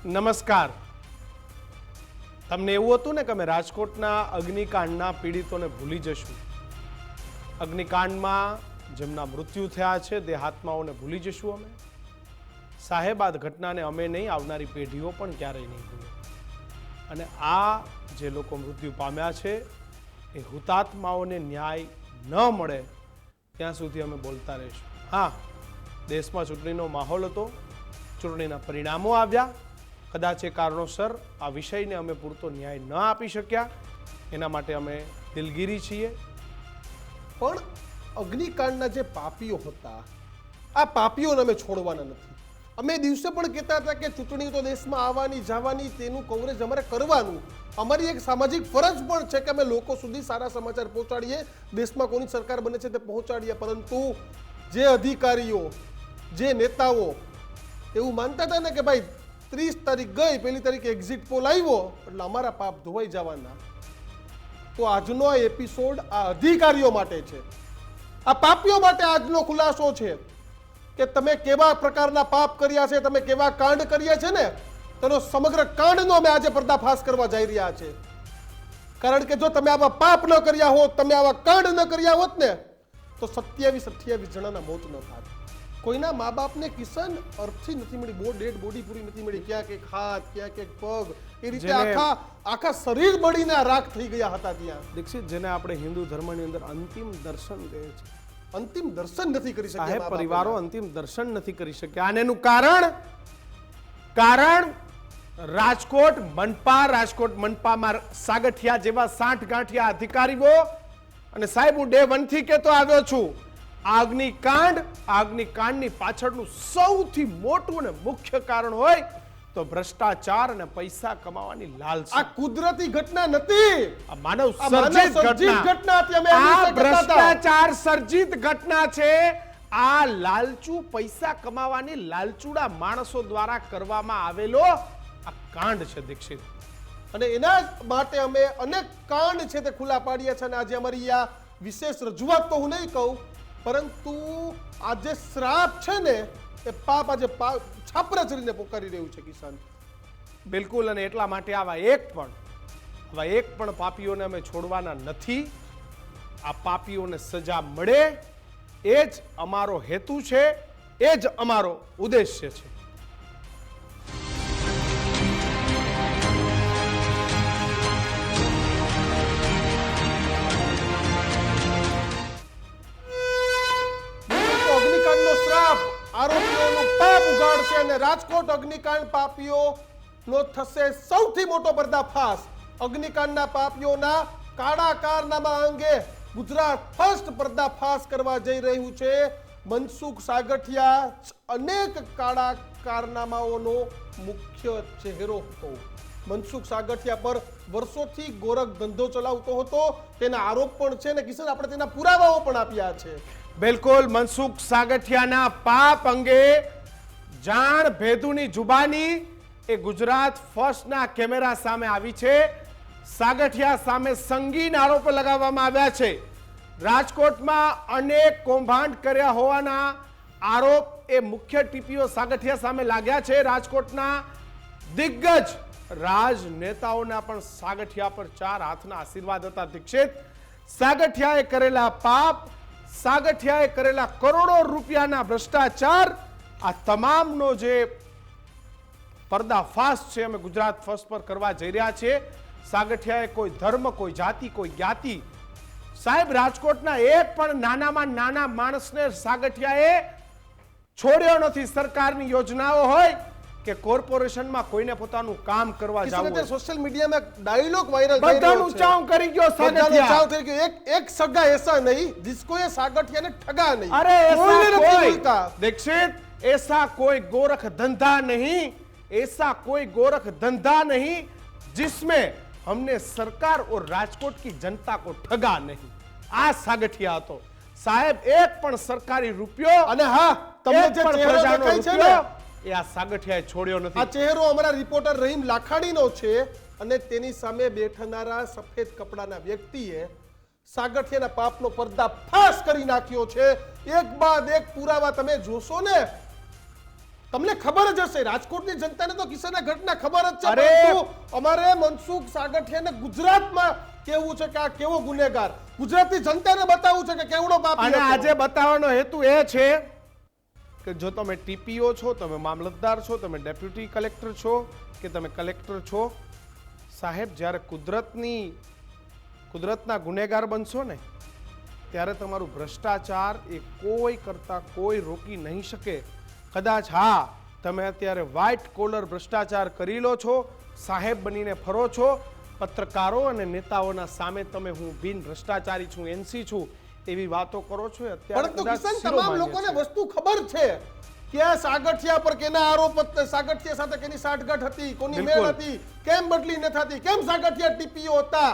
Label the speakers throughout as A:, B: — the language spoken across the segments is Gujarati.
A: નમસ્કાર. તમને એવું હતું ને કે અમે રાજકોટના અગ્નિકાંડના પીડિતોને ભૂલી જશું, અગ્નિકાંડમાં જેમના મૃત્યુ થયા છે દેહાત્માઓને ભૂલી જશું અમે? સાહેબ, આ ઘટનાને અમે નહીં, આવનારી પેઢીઓ પણ ક્યારેય નહીં ભૂલે. અને આ જે લોકો મૃત્યુ પામ્યા છે એ હુતાત્માઓને ન્યાય ન મળે ત્યાં સુધી અમે બોલતા રહીશું. હા, દેશમાં ચૂંટણીનો માહોલ હતો, ચૂંટણીના પરિણામો આવ્યા, કદાચ એ કારણોસર આ વિષયને અમે પૂરતો ન્યાય ન આપી શક્યા, એના માટે અમે દિલગીરી છીએ.
B: પણ અગ્નિકાંડના જે પાપીઓ હતા, આ પાપીઓને અમે છોડવાના નથી. અમે દિવસે પણ કહેતા હતા કે ચૂંટણી તો દેશમાં આવવાની જવાની, તેનું કવરેજ અમારે કરવાનું. અમારી એક સામાજિક ફરજ પણ છે કે અમે લોકો સુધી સારા સમાચાર પહોંચાડીએ, દેશમાં કોની સરકાર બને છે તે પહોંચાડીએ. પરંતુ જે અધિકારીઓ, જે નેતાઓ એવું માનતા હતા ને કે ભાઈ 30 તારીખ ગઈ, પહેલી તારીખે એક્ઝિટ પોલ આવ્યો એટલે અમારા પાપ ધોવાઈ જવાના, તો આજનો આ એપિસોડ આ અધિકારીઓ માટે છે, આ પાપીઓ માટે આજનો ખુલાસો છે કે તમે કેવા પ્રકારના પાપ કર્યા છે, તમે કેવા કાંડ કર્યા છે ને, તેનો સમગ્ર કાંડનો અમે આજે પર્દાફાશ કરવા જઈ રહ્યા છે. કારણ કે જો તમે આવા પાપ ન કર્યા હોત, તમે આવા કાંડ ન કર્યા હોત ને, તો 27-28 જણાના મોત ન થાત. કોઈના મા બાપને કિશન અર્થથી નથી મળી, બહુ ડેડ બોડી પૂરી નથી મળી, ક્યાંક એક હાથ, ક્યાંક એક પગ, એ રીતે આખા શરીર બળીને રાખ થઈ ગયા હતા ત્યાં.
A: દીક્ષિત, જેને આપણે હિન્દુ ધર્મની અંદર અંતિમ દર્શન કહે છે,
B: અંતિમ દર્શન નથી કરી શક્યા
A: પરિવારો, અંતિમ દર્શન નથી કરી શક્યા. અને એનું કારણ રાજકોટ મનપામાં સાગઠિયા જેવા 60 ગાંઠિયા અધિકારીઓ. અને સાહેબ, હું ડે 1 થી કહેતો આવ્યો છું, અગ્નિકાંડની પાછળનું સૌથી મોટું અને મુખ્ય કારણ હોય તો ભ્રષ્ટાચાર અને પૈસા કમાવાની લાલસા.
B: આ કુદરતી ઘટના નથી,
A: આ માનવ સર્જિત ઘટના હતી. આ ભ્રષ્ટાચાર સર્જિત ઘટના છે. આ લાલચુ પૈસા કમાવાની લાલચુડા માણસો દ્વારા કરવામાં આવેલો આ કાંડ છે દીક્ષિત.
B: અને એના માટે અમે અનેક કાંડ છે તે ખુલ્લા પાડ્યા છે. અને આજે અમારી આ વિશેષ રજૂઆત તો હું નહીં કહું, પરંતુ આ જે શ્રાપ છે ને એ પાપ આજે છાપરા ચડીને પોકારી રહ્યું છે કિસાન.
A: બિલકુલ. અને એટલા માટે આવા એક પણ પાપીઓને અમે છોડવાના નથી. આ પાપીઓને સજા મળે એ જ અમારો હેતુ છે, એ જ અમારો ઉદ્દેશ્ય છે.
B: આરોપીઓનું પાપ ઉગાડશે અને રાજકોટ અગ્નિકાંડ પાપીઓનો થશે સૌથી મોટો પર્દાફાશ. અગ્નિકાંડના પાપીઓના કાળા કારનામા અંગે ગુજરાત ફર્સ્ટ પર્દાફાશ કરવા જઈ રહ્યું છે. મનસુખ સાગઠિયા અનેક કાળા કારનામાઓનો મુખ્ય ચહેરો હતો. મનસુખ સાગઠિયા પર વર્ષોથી ગોરખ ધંધો ચલાવતો હતો, તેના આરોપ પણ છે ને કિશન, આપણે તેના પુરાવાઓ પણ આપ્યા છે.
A: બિલકુલ. મનસુખ સાગઠિયાના પાપ અંગે જાણ ભેદુની જુબાની એ ગુજરાત ફર્સ્ટના કેમેરા સામે આવી છે. સાગઠિયા સામે સંગીન આરોપો લગાવવામાં આવ્યા છે. રાજકોટમાં અનેક કૌભાંડ કર્યા હોવાના આરોપ એ મુખ્ય ટીપીઓ સાગઠિયા સામે લાગ્યા છે. રાજકોટના દિગ્ગજ રાજનેતાઓના પણ સાગઠિયા પર 4 હાથના આશીર્વાદ હતા. દીક્ષિત, સાગઠિયાએ કરેલા પાપ, સાગઠિયાએ કરેલા કરોડો રૂપિયાના ભ્રષ્ટાચાર, આ તમામનો જે પર્દાફાશ છે અમે ગુજરાત ફર્સ્ટ પર કરવા જઈ રહ્યા છીએ. સાગઠિયાએ કોઈ ધર્મ, કોઈ જાતિ, કોઈ જ્ઞાતિ, સાહેબ રાજકોટના એક પણ નાનામાં નાના માણસને સાગઠિયાએ છોડ્યો નથી. સરકારની યોજનાઓ હોય કે કોર્પોરેશનમાં કોઈને પોતાનું કામ કરવા જાવું હોય,
B: સોશિયલ મીડિયામાં ડાયલોગ વાયરલ થઈ
A: બધાનું ચાઉ કરી ગયો સાગઠિયા.
B: એક સગા એસા નહીં जिसको ये सागठिया ने ठगा नहीं.
A: अरे ऐसा दीक्षित, ऐसा कोई गोरख धंधा नहीं, ऐसा कोई गोरख धंधा नहीं जिसमें हमने सरकार और राजकोट की जनता को ठगा नहीं. આ સાગઠિયા હતો સાહેબ. એક પણ સરકારી રૂપિયો
B: અને હા, તમને જે ચહેરો દેખાય છે ને
A: એ આ સાગઠિયાએ છોડ્યો નથી.
B: આ ચહેરો અમારા રિપોર્ટર રહીમ લાખાણીનો છે અને તેની સામે બેઠનારા સફેદ કપડાના વ્યક્તિએ સાગઠિયાના પાપનો પર્દાફાશ કરી નાખ્યો છે. એક બાદ એક પુરાવા તમે જોશો ને તમને ખબર જ હશે, રાજકોટની જનતાને તો કિસ્સાના ઘટના ખબર જ છે,
A: અરે!
B: પરંતુ અમારે મનસુખ સાગઠિયાને ગુજરાતમાં કેવું છે કે આ કેવો ગુનેગાર, ગુજરાતની જનતાને બતાવવું છે કે કેવડો પાપી
A: અને
B: હતો.
A: આજે બતાવવાનો હેતુ એ છે કે જો તમે ટીપીઓ છો, તમે મામલતદાર છો, તમે ડેપ્યુટી કલેક્ટર છો કે તમે કલેક્ટર છો, સાહેબ જ્યારે કુદરતના ગુનેગાર બનશો ને ત્યારે તમારું ભ્રષ્ટાચાર એ કોઈ કરતા કોઈ રોકી નહીં શકે. કદાચ હા, તમે અત્યારે વ્હાઇટ કોલર ભ્રષ્ટાચાર કરી લો છો, સાહેબ બનીને ફરો છો, પત્રકારો અને નેતાઓના સામે તમે હું બિન ભ્રષ્ટાચારી છું, એનસી છું એવી વાતો કરો છો. અત્યારે
B: પરંતુ
A: કદાચ
B: કિશન,
A: શિરોમાન્ય
B: તમામ લોકોને
A: છે.
B: વસ્તુ ખબર છે કે આ સાગઠિયા પર કેના આરોપ હતા, સાગઠિયા સાથે કેની સાઠગાંઠ હતી, કોની
A: બિલકુલ.
B: મેળ હતી, કેમ બદલી ન થતી, કેમ સાગઠિયા ટીપીઓ હતા.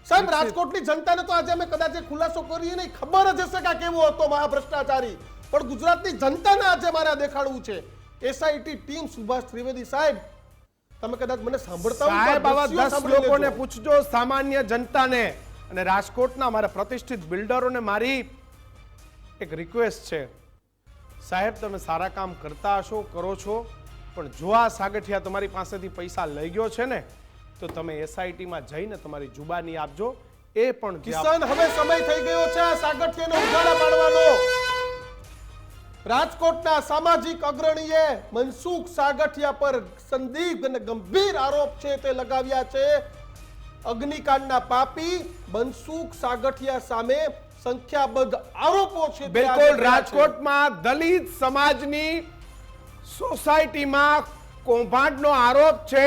B: સાહેબ, રાજકોટની જનતાને તો આજે અમે કદાચ એ ખુલાસો કરીએ નહીં, ખબર જ હશે કે આ કેવો હતો મહાભ્રષ્ટાચારી, પણ ગુજરાતની જનતાને આજે મારે દેખાડવું છે. એસઆઈટી ટીમ સુભાષ ત્રિવેદી સાહેબ, તમે કદાચ મને સાંભળતા હોય તો
A: સાહેબ, આવા
B: દ્રશ્યો
A: 10
B: સાંભળી
A: લોકોને
B: લેજો.
A: પૂછજો, સામાન્ય જનતાને અને રાજકોટના મારા પ્રતિષ્ઠિત બિલ્ડરોને મારી એક રિક્વેસ્ટ છે. સાહેબ, તમે સારા કામ કરતા હશો, કરો છો, પણ જો આ સાગઠિયા તમારી પાસેથી પૈસા લઈ ગયો છે ને તો તમે એસઆઈટીમાં જઈને તમારી જુબાની આપજો. એ પણ જે
B: કિશન, હવે સમય થઈ ગયો છે આ સાગઠિયાને ઉજાળા પાડવાનો. રાજકોટના સામાજિક અગ્રણીએ મનસુખ સાગઠિયા પર સંદિગ્ધ અને ગંભીર આરોપ છે તે લગાવ્યા છે. અગ્નિકાંડના પાપી મનસુખ સાગઠિયા સામે સંખ્યાબંધ આરોપો છે તે
A: બિલકુલ
B: આજે થયા છે.
A: રાજકોટમાં દલિત સમાજની સોસાયટીમાં કૌભાંડનો આરોપ છે.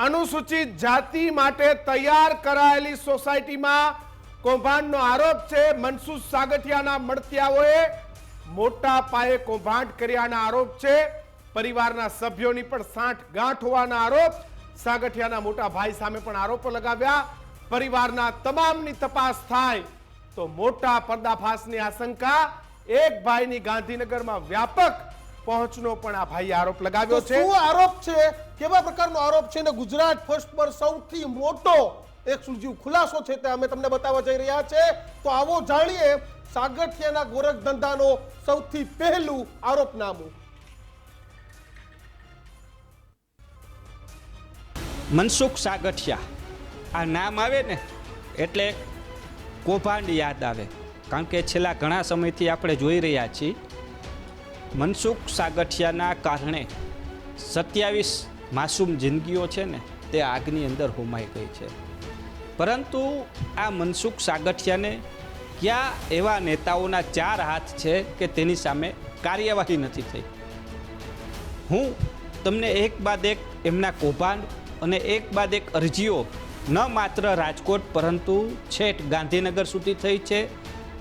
A: અનુસૂચિત જાતિ માટે તૈયાર કરાયેલી સોસાયટીમાં કૌભાંડનો આરોપ છે. મનસુખ સાગઠિયાના મળતિયાઓએ મોટા પાયે કૌભાંડ કર્યાના આરોપ છે. પરિવારના સભ્યોની પણ સાંઠગાંઠ હોવાના આરોપ. સાગઠિયાના મોટા ભાઈ સામે પણ આરોપો લગાવ્યા. પરિવારના તમામની તપાસ થાય તો મોટા પર્દાફાશની આશંકા. એક ભાઈની ગાંધીનગરમાં વ્યાપક પહોંચનો પણ આ ભાઈએ આરોપ લગાવ્યો
B: તો
A: છે.
B: શું આરોપ છે, કેવા પ્રકારનો આરોપ છે ને ગુજરાત ફર્સ્ટ પર સૌથી મોટો એક સુલઝીવ ખુલાસો છે તે અમે તમને બતાવવા જઈ રહ્યા છે. તો આવો જાણીએ સાગઠિયાના ગોરખ ધંધાનો સૌથી પહેલું આરોપનામું.
C: મનસુખ સાગઠિયા આ નામ આવે ને એટલે કૌભાંડ યાદ આવે, કારણ કે છેલ્લા ઘણા સમયથી આપણે જોઈ રહ્યા છીએ મનસુખ સાગઠિયાના કારણે 27 માસૂમ જિંદગીઓ છે ને તે આગની અંદર હોમાઈ ગઈ છે. પરંતુ આ મનસુખ સાગઠિયાને કયા એવા નેતાઓના 4 હાથ છે કે તેની સામે કાર્યવાહી નથી થઈ. હું તમને એક બાદ એક એમના કૌભાંડ અને એક બાદ એક અરજીઓ ન માત્ર રાજકોટ પરંતુ છેક ગાંધીનગર સુધી થઈ છે,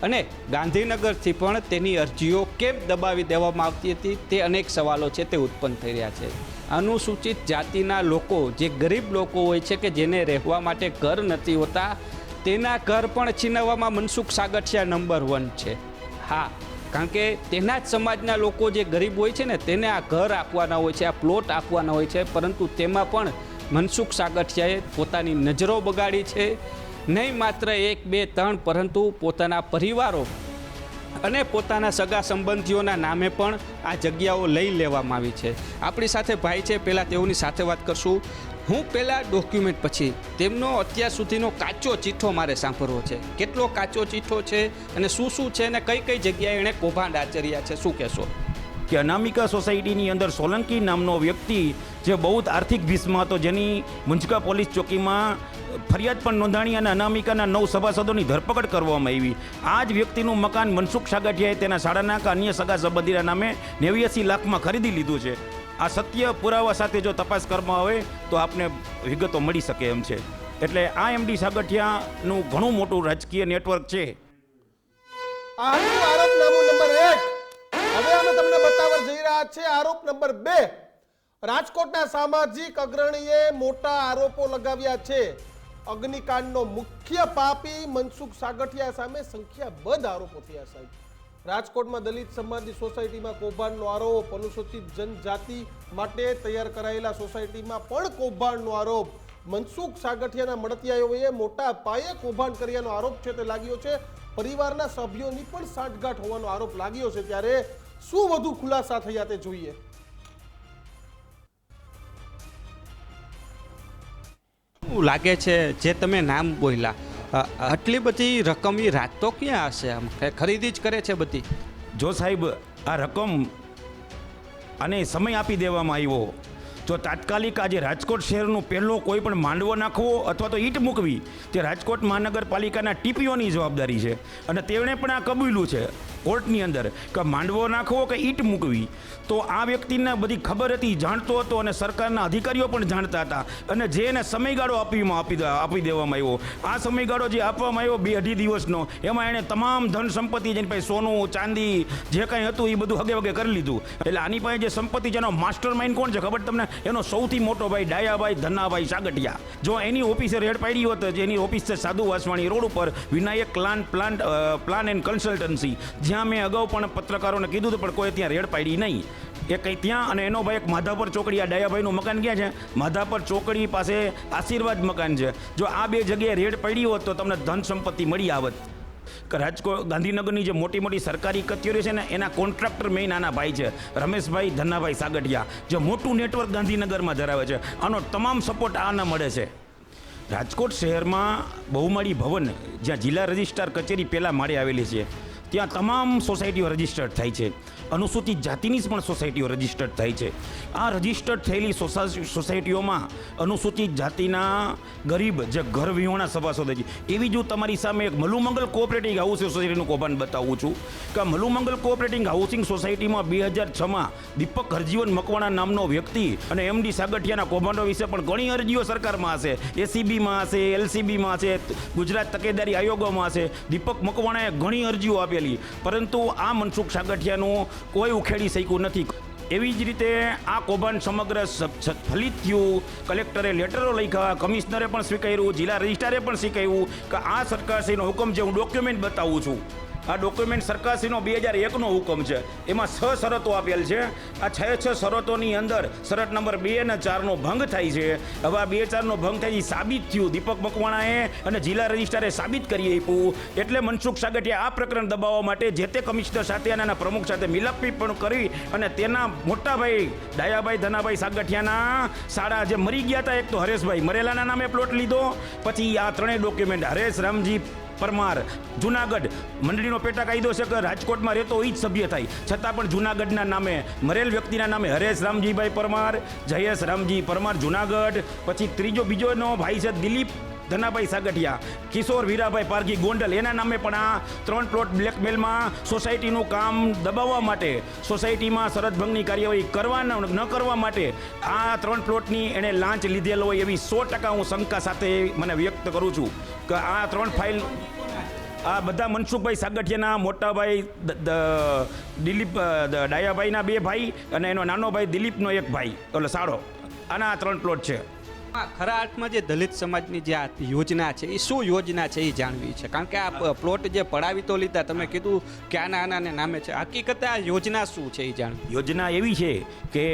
C: અને ગાંધીનગરથી પણ તેની અરજીઓ કેમ દબાવી દેવામાં આવતી હતી તે અનેક સવાલો છે તે ઉત્પન્ન થઈ રહ્યા છે. અનુસૂચિત જાતિના લોકો, જે ગરીબ લોકો હોય છે કે જેને રહેવા માટે ઘર નથી હોતા, તેના ઘર પણ છીનવવામાં મનસુખ સાગઠિયા નંબર 1 છે. હા, કારણ કે તેના જ સમાજના લોકો જે ગરીબ હોય છે ને તેને આ ઘર આપવાના હોય છે, આ પ્લોટ આપવાના હોય છે, પરંતુ તેમાં પણ મનસુખ સાગઠિયાએ પોતાની નજરો બગાડી છે. નહીં માત્ર 1, 2, 3 પરંતુ પોતાના પરિવારો અને પોતાના સગા સંબંધીઓના નામે પણ આ જગ્યાઓ લઈ લેવામાં આવી છે. આપણી સાથે ભાઈ છે, પહેલાં તેઓની સાથે વાત કરશું. હું પહેલાં ડોક્યુમેન્ટ પછી તેમનો અત્યાર સુધીનો કાચો ચિઠ્ઠો મારે સાંભળવો છે. કેટલો કાચો ચિઠ્ઠો છે અને શું છે અને કઈ કઈ જગ્યાએ એણે કૌભાંડ આચર્યા છે, શું કહેશો?
D: કે અનામિકા સોસાયટીની અંદર સોલંકી નામનો વ્યક્તિ જે બહુ જ આર્થિક ભીસમાં હતો, જેની મુંજકા પોલીસ ચોકીમાં ફરિયાદ પણ નોંધાણી અને અનામિકાના 9 સભાસદોની ધરપકડ કરવામાં આવી. આ જ વ્યક્તિનું મકાન મનસુખ સાગઠિયાએ તેના શાળાના કે અન્ય સગા સંબંધીના નામે 89 લાખમાં ખરીદી લીધું છે. આ સત્ય પુરાવા સાથે જો તપાસ કરવામાં આવે તો આપને વિગતો મળી શકે એમ છે. એટલે આ એમડી સાગઠિયાનું ઘણું મોટું રાજકીય નેટવર્ક છે.
B: આ હતું આરોપનામું નંબર 1. હવે અમે તમને બતાવવા જઈ રહ્યા છે આરોપ નંબર 2. રાજકોટના સામાજિક અગ્રણીએ મોટા આરોપો લગાવ્યા છે. અગ્નિકાંડનો મુખ્ય પાપી મનસુખ સાગઠિયા સામે સંખ્યાબંધ આરોપો થયા. સાહેબ, રાજકોટમાં દલિત સમાજની સોસાયટીમાં કૌભાંડનો આરોપ, અનુસૂચિત જનજાતિ માટે તૈયાર કરાયેલા સોસાયટીમાં પણ કૌભાંડનો આરોપ, મનસુખ સાગઠિયાના મળતિયાઓએ મોટા પાયે કૌભાંડ કર્યાનો આરોપ છે તે લાગ્યો છે. પરિવારના સભ્યોની પણ સાંઠગાંઠ હોવાનો આરોપ લાગ્યો છે. ત્યારે શું વધુ ખુલાસા થયા તે જોઈએ.
C: એવું લાગે છે જે તમે નામ બોલ્યા, આટલી બધી રકમની રાત તો ક્યાં હશે? આમ ખરીદી જ કરે છે બધી.
D: જો સાહેબ આ રકમ અને સમય આપી દેવામાં આવ્યો, જો તાત્કાલિક આજે રાજકોટ શહેરનો પહેલો કોઈ પણ માંડવો નાખવો અથવા તો ઈંટ મૂકવી તે રાજકોટ મહાનગરપાલિકાના ટીપીઓની જવાબદારી છે. અને તેણે પણ આ કબૂલ્યું છે કોર્ટની અંદર કે માંડવો નાખવો કે ઈંટ મૂકવી. તો આ વ્યક્તિને બધી ખબર હતી, જાણતો હતો, અને સરકારના અધિકારીઓ પણ જાણતા હતા. અને જે એને સમયગાળો આપી દેવામાં આવ્યો, આ સમયગાળો જે આપવામાં આવ્યો 2-2.5 દિવસનો, એમાં એણે તમામ ધન સંપત્તિ જેની પાસે સોનું ચાંદી જે કાંઈ હતું એ બધું હગે વગે કરી લીધું. એટલે આની પાસે જે સંપત્તિ છે એનો માસ્ટર માઇન્ડ કોણ છે ખબર તમને? એનો સૌથી મોટો ભાઈ ડાયાભાઈ ધનાભાઈ સાગઠિયા. જો એની ઓફિસે રેડ પાડી હોત, જેની ઓફિસ છે સાધુ વાસવાણી રોડ ઉપર વિનાયક પ્લાન એન્ડ કન્સલ્ટન્સી, જ્યાં મેં અગાઉ પણ પત્રકારોને કીધું હતું પણ કોઈ ત્યાં રેડ પાડી નહીં. એ કંઈ ત્યાં, અને એનો ભાઈ એક માધાપર ચોકડી, આ ડાયાભાઈનું મકાન ક્યાં છે? માધાપર ચોકડી પાસે આશીર્વાદ મકાન છે. જો આ 2 જગ્યાએ રેડ પડી હોત તો તમને ધન સંપત્તિ મળી આવત. કે રાજકોટ ગાંધીનગરની જે મોટી મોટી સરકારી કચેરીઓ છે ને એના કોન્ટ્રાક્ટર મેઇન આના ભાઈ છે, રમેશભાઈ ધન્નાભાઈ સાગઠિયા, જે મોટું નેટવર્ક ગાંધીનગરમાં ધરાવે છે. આનો તમામ સપોર્ટ આને મળે છે. રાજકોટ શહેરમાં બહુમાળી ભવન, જ્યાં જિલ્લા રજિસ્ટ્રાર કચેરી પહેલાં માળે આવેલી છે, ત્યાં તમામ સોસાયટીઓ રજિસ્ટર્ડ થાય છે. અનુસૂચિત જાતિની પણ સોસાયટીઓ રજિસ્ટર્ડ થાય છે. આ રજિસ્ટર્ડ થયેલી સોસાયટીઓમાં અનુસૂચિત જાતિના ગરીબ જે ઘર વિહોણા સભાસદો છે, એવી જો તમારી સામે એક મલુમંગલ કોઓપરેટિવ હાઉસિંગ સોસાયટીનું કૌભાંડ બતાવું છું કે મલુમંગલ કોઓપરેટિવ હાઉસિંગ સોસાયટીમાં 2006માં દીપક હરજીવન મકવાણા નામનો વ્યક્તિ અને એમડી સાગઠિયાના કૌભાંડો વિશે પણ ઘણી અરજીઓ સરકારમાં હશે, એસીબીમાં હશે, એલસીબીમાં હશે, ગુજરાત તકેદારી આયોગોમાં હશે. દીપક મકવાણાએ ઘણી અરજીઓ આપેલી, પરંતુ આ મનસુખ સાગઠિયાનું કોઈ ઉખેડી શક્યું નથી. એવી જ રીતે આ કૌભાંડ સમગ્ર ફલિત થયું. કલેક્ટરે લેટરો લખ્યા, કમિશનરે પણ સ્વીકાર્યું, જિલ્લા રજિસ્ટ્રારે પણ સ્વીકાર્યું કે આ સરકારશ્રીનો હુકમ છે. હું ડોક્યુમેન્ટ બતાવું છું. આ ડોક્યુમેન્ટ સરકારશ્રીનો 2001નો હુકમ છે. એમાં 6 શરતો આપેલ છે. આ 6 શરતોની અંદર શરત નંબર 2 અને 4નો ભંગ થાય છે. હવે આ 2-4નો ભંગ થાય એ સાબિત થયું. દીપક મકવાણાએ અને જિલ્લા રજિસ્ટ્રારે સાબિત કરી આપ્યું. એટલે મનસુખ સાગઠિયા આ પ્રકરણ દબાવવા માટે જે તે કમિશનર સાથે અને એના પ્રમુખ સાથે મિલાપી પણ કરી અને તેના મોટા ભાઈ ડાયાભાઈ ધનાભાઈ સાગઠિયાના શાળા જે મરી ગયા હતા, એક તો હરેશભાઈ મરેલાના નામે પ્લોટ લીધો, પછી આ 3 ડોક્યુમેન્ટ હરેશ રામજી પરમાર જુનાગઢ, મંડળીનો પેટા કાયદો છે કે રાજકોટમાં રહેતો એ જ સભ્ય થાય, છતાં પણ જુનાગઢના નામે મરેલ વ્યક્તિના નામે હરેશ રામજીભાઈ પરમાર, જયેશ રામજી પરમાર જુનાગઢ. પછી બીજોનો ભાઈ છે દિલીપ ધનાભાઈ સાગઠિયા, કિશોર વીરાભાઈ પારઘી ગોંડલ, એના નામે પણ આ 3 પ્લોટ બ્લેકમેલમાં સોસાયટીનું કામ દબાવવા માટે, સોસાયટીમાં શરતભંગની કાર્યવાહી કરવા ન કરવા માટે આ 3 પ્લોટની એણે લાંચ લીધેલો હોય એવી 100% હું શંકા સાથે મને વ્યક્ત કરું છું કે આ 3 ફાઇલ આ બધા મનસુખભાઈ સાગઠિયાના મોટા ભાઈ દિલીપ ડાયાભાઈના 2 ભાઈ અને એનો નાનો ભાઈ દિલીપનો 1 ભાઈ, એટલે સાડો, આના 3 પ્લોટ છે.
C: ખરા અર્થમાં જે દલિત સમાજની જે આ યોજના છે એ શું યોજના છે એ જાણવી છે, કારણ કે આ પ્લોટ જે પડાવી તો લીધા, તમે કીધું કે આના નામે છે, હકીકતે આ યોજના શું છે એ જાણવી.
D: યોજના એવી છે કે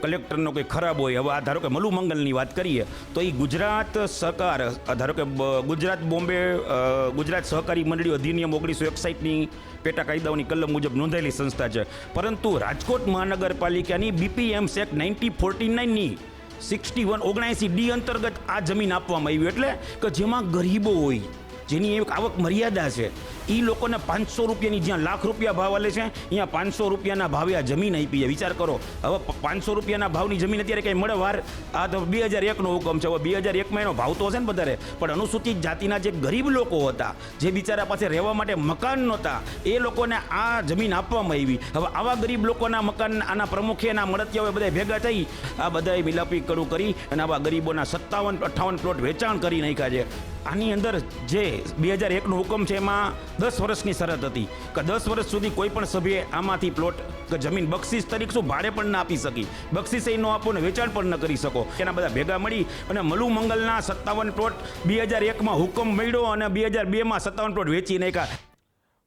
D: કલેક્ટરનો કંઈ ખરાબ હોય, હવે આ ધારો કે મલુમંગલની વાત કરીએ તો એ ગુજરાત સરકાર, ધારો કે ગુજરાત સહકારી મંડળીઓ અધિનિયમ 1961ની પેટા કાયદાઓની કલમ મુજબ નોંધાયેલી સંસ્થા છે. પરંતુ રાજકોટ મહાનગરપાલિકાની BPMs એક્ટ 1949ની 79D અંતર્ગત આ જમીન આપવામાં આવી. એટલે કે જેમાં ગરીબો હોય, જેની એક આવક મર્યાદા છે, એ લોકોને 500 રૂપિયાની જ્યાં લાખ રૂપિયા ભાવ આલે છે, અહીંયા 500 રૂપિયાના ભાવે આ જમીન આપી છે. વિચાર કરો, હવે 500 રૂપિયાના ભાવની જમીન અત્યારે કંઈ મળે વાર? આ તો 2001નો હુકમ છે. હવે 2001માં એનો ભાવ તો હશે ને વધારે, પણ અનુસૂચિત જાતિના જે ગરીબ લોકો હતા, જે બિચારા પાસે રહેવા માટે મકાન નહોતા, એ લોકોને આ જમીન આપવામાં આવી. હવે આવા ગરીબ લોકોના મકાન, આના પ્રમુખે, એના મળતિયાઓએ બધા ભેગા થઈ આ બધાએ મિલાપી કરી અને આવા ગરીબોના 57-58 પ્લોટ વેચાણ કરી નાખ્યા છે. આની અંદર જે 2001નો હુકમ છે એમાં 10 વર્ષની શરત હતી કે 10 વર્ષ સુધી કોઈ પણ સભ્યએ આમાંથી પ્લોટ કે જમીન બક્ષિસ તરીકે શું ભાડે પણ ના આપી શકી, બક્ષિસ એ ન આપો ને વેચાણ પણ ન કરી શકો. એના બધા ભેગા મળી અને મલુમંગલના 57 પ્લોટ 2001માં હુકમ મળ્યો અને 2002માં 57 પ્લોટ વેચી નાખ્યા.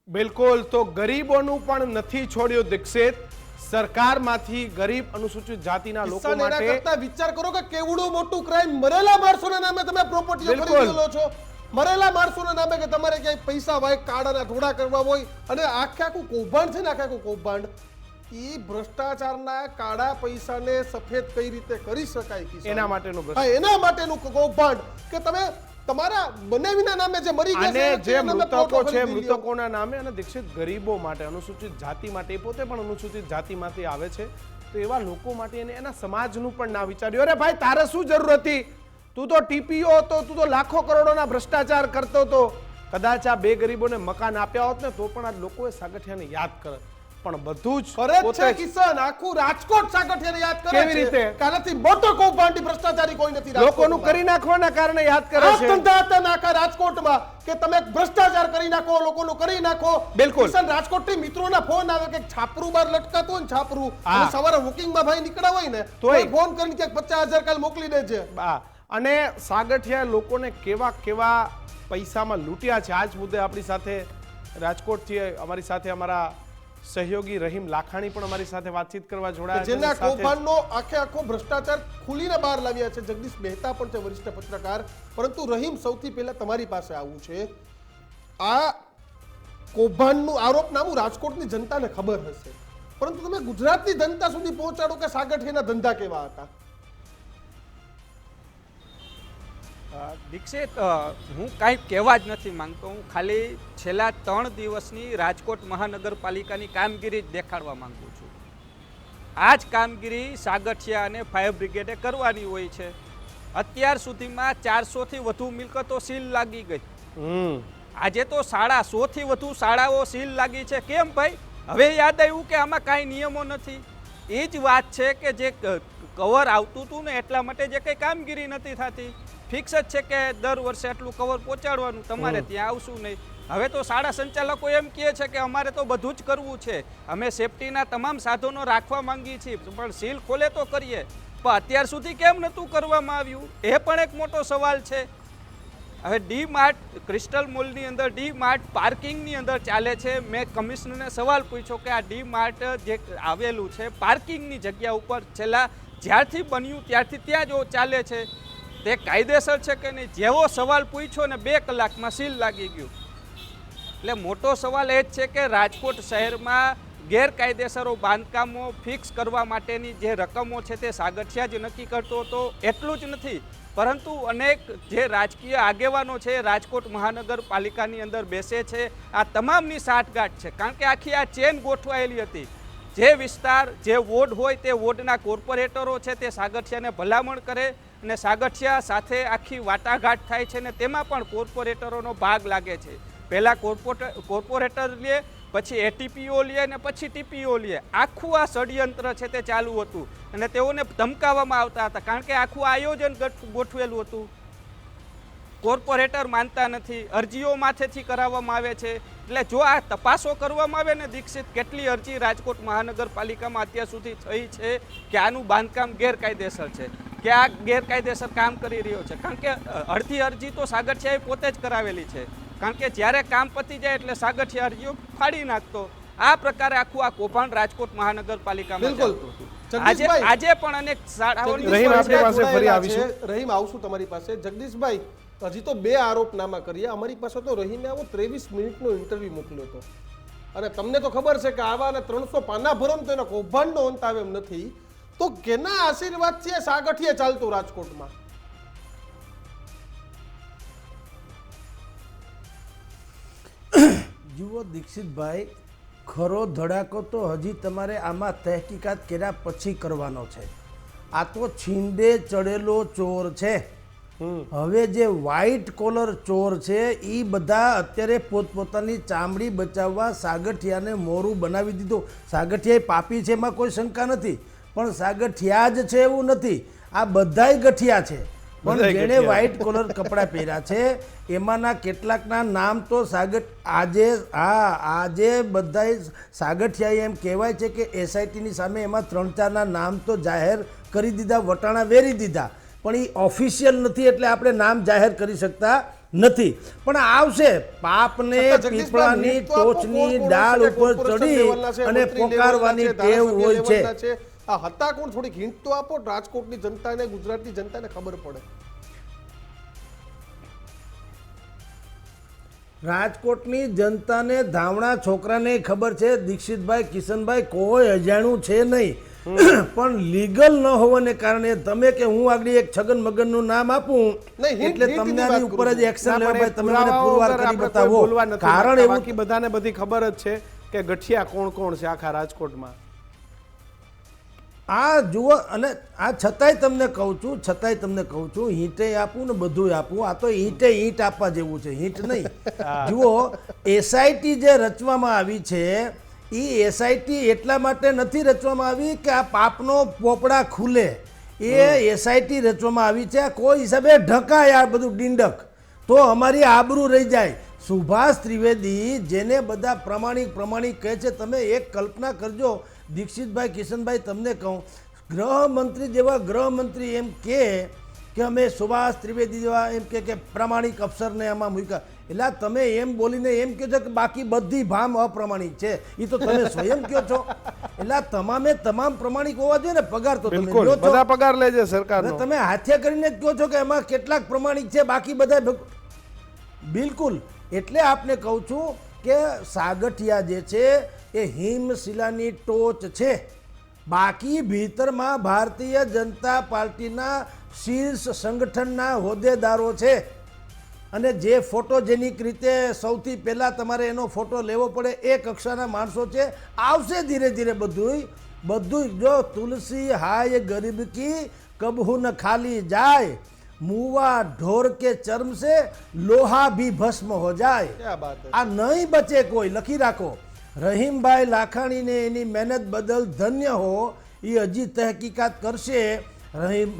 A: બિલકુલ, તો ગરીબોનું પણ નથી છોડ્યું દીક્ષિત. સરકારમાંથી ગરીબ અનુસૂચિત જાતિના લોકો માટે
B: વિચાર કરો કે કેવડું મોટું ક્રાઇમ, મરેલા માણસોના નામે તમે પ્રોપર્ટી ખરીદેલો છો, મરેલા માણસોના નામે કે તમારે ક્યાંય પૈસા વાય કાળાના ધોળા કરવા હોય, અને આખું કૌભાંડ છે ને, આખું કૌભાંડ ઈ ભ્રષ્ટાચારના કાળા પૈસાને સફેદ કઈ રીતે કરી શકાય કિશન?
A: એના માટેનું
B: હા, એના માટેનું કૌભાંડ કે તમે તમારા બનાવીના નામે જે મરી ગયા
A: અને
B: છે,
A: જે
B: એના નામે
A: મૃતકો
B: પ્લોટો
A: છે
B: ખરીદી લ્યો.
A: મૃતકોના નામે અને દીક્ષિત ગરીબો માટે અનુસૂચિત જાતિ માટે, એ પોતે પણ અનુસૂચિત જાતિમાંથી આવે છે, તો એવા લોકો માટે એને એના સમાજનું પણ ના વિચાર્યું. અરે ભાઈ, તારે શું જરૂર હતી? તું તો ટીપીઓ હતો, તું તો લાખો કરોડોના ભ્રષ્ટાચાર કરતો હતો. કદાચ આ બે ગરીબોને મકાન આપ્યા હોત ને તો પણ આ લોકોએ સાગઠિયાને યાદ કરે, પણ બધું જ
B: કરે જ
A: પોતે
B: છે
A: જ
B: કિશન. આખું રાજકોટ સાગઠિયાને યાદ કરે
A: કેવી
B: છે.
A: રીતે?
B: કાનાથી મોટો કૌભાંડી ભ્રષ્ટાચારી કોઈ નથી
A: લોકોનું
B: રાજકોટમાં.
A: કરી નાખવાના કારણે યાદ કરે
B: આ
A: છે.
B: ધંધા હતા નાખા રાજકોટમાં કે તમે ભ્રષ્ટાચાર કરી નાખો, લોકોનું કરી નાખો.
A: બિલકુલ.
B: કિશન, રાજકોટથી મિત્રોના ફોન આવે કે છાપરું બાર લટકાતું હોય ને છાપરું,
A: હા.
B: અને સવારે વોકિંગમાં ભાઈ નીકળ્યા હોય ને
A: તોય.
B: તોય ફોન કરીને ક્યાંક 50,000 કાલ મોકલી દેજે.
A: અને સાગઠિયા લોકોને કેવા કેવા પૈસામાં લૂંટ્યા છે, આ જ મુદ્દે આપણી સાથે રાજકોટથી અમારી સાથે અમારા સહયોગી રહીમ લાખાણી પણ અમારી સાથે વાતચીત કરવા જોડાયા છે.
B: જેના
A: અને સાથે જ
B: કૌભાંડનો આખો ભ્રષ્ટાચાર ખુલીને બહાર લાવ્યા છે. જગદીશ મહેતા પણ છે, વરિષ્ઠ પત્રકાર. પરંતુ રહીમ, સૌથી પહેલા તમારી પાસે આવું છે. આ કૌભાંડનું આરોપનામું રાજકોટની જનતાને ખબર હશે, પરંતુ તમે ગુજરાતની જનતા સુધી પહોંચાડો કે સાગઠિયાના ધંધા કેવા હતા.
C: દીક્ષિત, હું કાંઈ કહેવા જ નથી માંગતો. હું ખાલી છેલ્લા 3 દિવસની રાજકોટ મહાનગરપાલિકાની કામગીરી જ દેખાડવા માંગુ છું. આ જ કામગીરી સાગઠિયા અને ફાયર બ્રિગેડે કરવાની હોય છે. અત્યાર સુધીમાં 400થી વધુ મિલકતો સીલ લાગી ગઈ. આજે તો 150થી વધુ શાળાઓ સીલ લાગી છે. કેમ ભાઈ? હવે યાદ આવ્યું કે આમાં કાંઈ નિયમો નથી. એ જ વાત છે કે જે કવર આવતું હતું ને એટલા માટે જે કંઈ કામગીરી નથી થતી. ફિક્સ જ છે કે દર વર્ષે આટલું કવર પહોંચાડવાનું, તમારે ત્યાં આવશું નહીં. હવે તો શાળા સંચાલકો એમ કહે છે કે અમારે તો બધું જ કરવું છે, અમે સેફટીના તમામ સાધનો રાખવા માંગીએ છીએ, પણ સીલ ખોલે તો કરીએ. પણ અત્યાર સુધી કેમ નહોતું કરવામાં આવ્યું, એ પણ એક મોટો સવાલ છે. હવે ડી માર્ટ, ક્રિસ્ટલ મોલની અંદર ડી માર્ટ પાર્કિંગની અંદર ચાલે છે. મેં કમિશનરને સવાલ પૂછ્યો કે આ ડી માર્ટ જે આવેલું છે પાર્કિંગની જગ્યા ઉપર છેલ્લા જ્યારથી બન્યું ત્યારથી ત્યાં જો ચાલે છે, તે કાયદેસર છે કે નહીં? જેવો સવાલ પૂછ્યો ને 2 કલાકમાં સીલ લાગી ગયું. એટલે મોટો સવાલ એ જ છે કે રાજકોટ શહેરમાં ગેરકાયદેસરો બાંધકામો ફિક્સ કરવા માટેની જે રકમો છે તે સાગઠિયા જ નક્કી કરતો હતો. એટલું જ નથી, પરંતુ અનેક જે રાજકીય આગેવાનો છે રાજકોટ મહાનગરપાલિકાની અંદર બેસે છે. આ તમામની સાંઠગાંઠ છે, કારણ કે આખી આ ચેન ગોઠવાયેલી હતી. જે વિસ્તાર, જે વોર્ડ હોય તે વોર્ડના કોર્પોરેટરો છે તે સાગઠિયાને ભલામણ કરે અને સાગઠિયા સાથે આખી વાટાઘાટ થાય છે, ને તેમાં પણ કોર્પોરેટરોનો ભાગ લાગે છે. પહેલાં કોર્પોરેટર લે, પછી એટીપીઓ લે અને પછી ટીપીઓ લે. આખું આ ષડયંત્ર છે તે ચાલુ હતું અને તેઓને ધમકાવવામાં આવતા હતા, કારણ કે આખું આયોજન ગોઠવેલું હતું. કોર્પોરેટર માનતા નથી, અરજીઓ માથેથી કરાવવામાં આવે છે. એટલે જો આ તપાસો કરવામાં આવે ને દીક્ષિત, કેટલી અરજી રાજકોટ મહાનગરપાલિકામાં અત્યાર સુધી થઈ છે કે આનું બાંધકામ ગેરકાયદેસર છે, કે આ ગેરકાયદેસર કામ કરી રહ્યો છે. કારણ કે અડધી અરજી તો સાગઠિયાએ પોતે જ કરાવેલી છે, કારણ કે જ્યારે કામ પતી જાય એટલે સાગઠિયા અરજીઓ ફાડી નાખતો. આ પ્રકારે આખું આ કૌભાંડ રાજકોટ મહાનગરપાલિકામાં ચાલતું હતું. આજે પણ અનેક શાળાઓની
A: રહીમ, આપણી પાસે ફરી આવીશું.
B: રહીમ, આવશું તમારી પાસે. જગદીશભાઈ, હજી તો 2 આરોપનામા કરીએ. અમારી પાસે તો રહીમે આવો 23 મિનિટનો ઇન્ટરવ્યુ મોકલ્યો હતો, અને તમને તો ખબર છે કે આવા 300 પાના ભરો ને તો એના કૌભાંડનો અંત આવે એમ નથી. તો કેના આશીર્વાદથી સાગઠિયા ચાલતું રાજકોટમાં?
E: જુઓ દીક્ષિતભાઈ, ખરો ધડાકો તો હજી તમારે આમાં તહેકીકાત કર્યા પછી કરવાનો છે. આ તો છીંડે ચડેલો ચોર છે. હવે જે વ્હાઇટ કોલર ચોર છે એ બધા અત્યારે પોતપોતાની ચામડી બચાવવા સાગઠિયાને મોરું બનાવી દીધું. સાગઠિયા પાપી છે એમાં કોઈ શંકા નથી, પણ સાગઠિયા જ છે એવું નથી, આ બધાય ગઠિયા છે. પણ જેણે વ્હાઇટ કોલર કપડાં પહેર્યા છે એમાંના કેટલાકના નામ તો આજે બધાય સાગઠિયાએ એમ કહેવાય છે કે એસઆઈટીની સામે એમાં 3-4ના નામ તો જાહેર કરી દીધા, વટાણા વેરી દીધા, પણ એ ઓફિશિયલ નથી એટલે આપણે નામ જાહેર કરી શકતા નથી. પણ આવશે. પાપને પીપળાની ટોચની ડાળ ઉપર ચડી અને પોકારવાની ટેવ હોય છે.
B: આ હતા કોણ? થોડીક હિન્ટ તો આપો, રાજકોટની જનતાને, ગુજરાતની જનતાને ખબર પડે.
E: રાજકોટની જનતાને ધાવણા છોકરાને ખબર છે દીક્ષિતભાઈ કિશનભાઈ કોઈ અજાણું છે નહીં પણ લીગલ ન હોવાને કારણે તમે કે હું આગળ એક છગન મગનનું નામ આપું
B: નહીં, hint
E: એટલે
B: ની
E: તમને
B: વાત
E: આની ઉપર જ
B: કરું.
E: એક્શન
A: ના,
E: લેવા
A: પણ એ
E: ભાઈ તમે મને
A: પુરાવાઓ
E: પુરવાર
A: વગર
E: કરી
A: આપણે કોઈ
E: બતાવો
A: બોલવા નથી
E: કારણ
A: માંગતા.
E: એવું
A: બાકી બધાને બધી ખબર જ છે કે ગઠિયા કોણ કોણ છે આખા રાજકોટમાં.
E: આ જુઓ અને આ છતાંય તમને કહું છું ઈંટે આપું ને બધું આપું આ તો ઈંટે ઈંટ આપવા જેવું છે ઈંટ નહીં જુઓ એસઆઈટી જે રચવામાં આવી છે એ એસઆઈટી એટલા માટે નથી રચવામાં આવી કે આ પાપનો પોપડા ખુલે એ એસઆઈટી રચવામાં આવી છે આ કોઈ હિસાબે ઢકાય આ બધું ડીંડક તો અમારી આબરૂ રહી જાય સુભાષ ત્રિવેદી જેને બધા પ્રમાણિક કહે છે તમે એક કલ્પના કરજો દીક્ષિતભાઈ કિશનભાઈ તમને કહું ગૃહમંત્રી જેવા ગૃહમંત્રી એમ કે અમે સુભાષ ત્રિવેદી જેવા એમ કે પ્રામાણિક અફસરને આમાં મૂક્યા એટલે તમે એમ બોલીને એમ કહો છો કે બાકી બધી ભામ અપ્રમાણિક છે એ તો તમે સ્વયં કહો છો એટલે તમામ પ્રમાણિક હોવા જોઈએ ને પગાર તો તમે
A: બિલકુલ
E: લ્યો છો.
A: બધા પગાર લે છે સરકારનો.
E: હવે તમે હાથે કરીને જ કહો છો કે એમાં કેટલાક પ્રમાણિક છે બાકી બધા બિલકુલ એટલે આપને કહું છું કે સાગઠિયા જે છે એ હિમશિલાની ટોચ છે બાકી ભીતરમાં ભારતીય જનતા પાર્ટીના શીર્ષ સંગઠનના હોદ્દેદારો છે અને જે ફોટોજેનિક રીતે સૌથી પહેલાં તમારે એનો ફોટો લેવો પડે એ કક્ષાના માણસો છે આવશે ધીરે ધીરે બધું જો તુલસી હાય ગરીબ કી કબહુ ન ખાલી જાય મુવા ઢોર કે ચર્મ से लोहा भी भस्म हो जाए
B: क्या बात है.
E: આ નહીં બચે કોઈ લખી રાખો રહીમભાઈ લાખાણીને એની મહેનત બદલ ધન્ય હો એ હજી તહકીકાત કરશે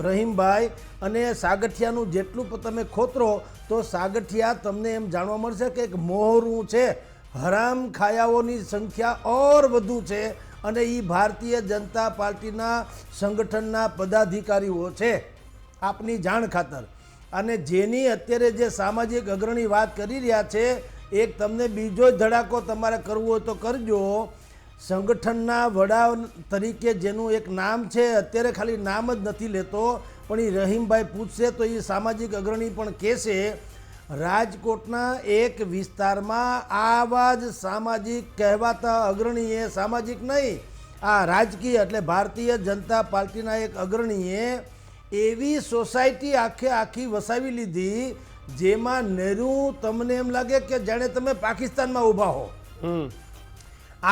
E: રહીમભાઈ અને સાગઠિયાનું જેટલું પણ તમે ખોતરો તો સાગઠિયા તમને એમ જાણવા મળશે કે એક મોહરું છે હરામ ખાયાઓની સંખ્યા ઓર વધુ છે અને એ ભારતીય જનતા પાર્ટીના સંગઠનના પદાધિકારીઓ છે આપની જાણ ખાતર અને જેની અત્યારે જે સામાજિક અગ્રણી વાત કરી રહ્યા છે એક તમને બીજો જ ધડાકો તમારે કરવો હોય તો કરજો સંગઠનના વડા તરીકે જેનું એક નામ છે અત્યારે ખાલી નામ જ નથી લેતો પણ એ રહીમભાઈ પૂછશે તો એ સામાજિક અગ્રણી પણ કહેશે રાજકોટના એક વિસ્તારમાં આવા જ સામાજિક કહેવાતા અગ્રણીએ સામાજિક નહીં આ રાજકીય એટલે ભારતીય જનતા પાર્ટીના એક અગ્રણીએ એવી સોસાયટી આખી વસાવી લીધી જેમાં નેરું તમને એમ લાગે કે જાણે તમે પાકિસ્તાનમાં ઊભા હો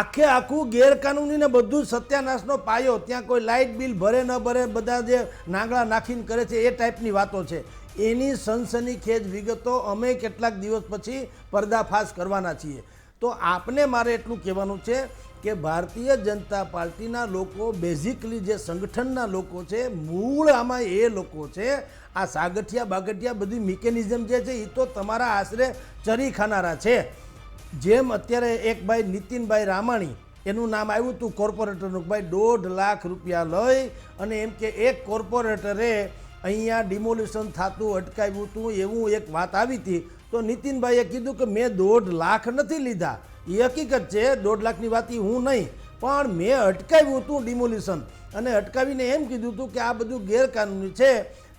E: આખું ગેરકાનૂની ને બધું સત્યાનાશનો પાયો ત્યાં કોઈ લાઇટ બિલ ભરે ન ભરે બધા જે નાંગળા નાખીને કરે છે એ ટાઈપની વાતો છે એની સનસનીખેજ વિગતો અમે કેટલાક દિવસ પછી પર્દાફાશ કરવાના છીએ તો આપને મારે એટલું કહેવાનું છે કે ભારતીય જનતા પાર્ટીના લોકો બેઝિકલી જે સંગઠનના લોકો છે મૂળ આમાં એ લોકો છે આ સાગઠિયા બાગઠિયા બધી મિકેનિઝમ જે છે એ તો તમારા આશરે ચરી ખાનારા છે જેમ અત્યારે એક ભાઈ નીતિનભાઈ રામાણી એનું નામ આવ્યું હતું કોર્પોરેટરનું ભાઈ 1.5 લાખ રૂપિયા લઈ અને એમ કે એક કોર્પોરેટરે અહીંયા ડિમોલિશન થતું અટકાવ્યું હતું એવું એક વાત આવી હતી તો નીતિનભાઈએ કીધું કે મેં 1.5 લાખ નથી લીધા એ હકીકત છે 1.5 લાખની વાત હું નહીં પણ મેં અટકાવ્યું હતું ડિમોલિશન અને અટકાવીને એમ કીધું હતું કે આ બધું ગેરકાનૂની છે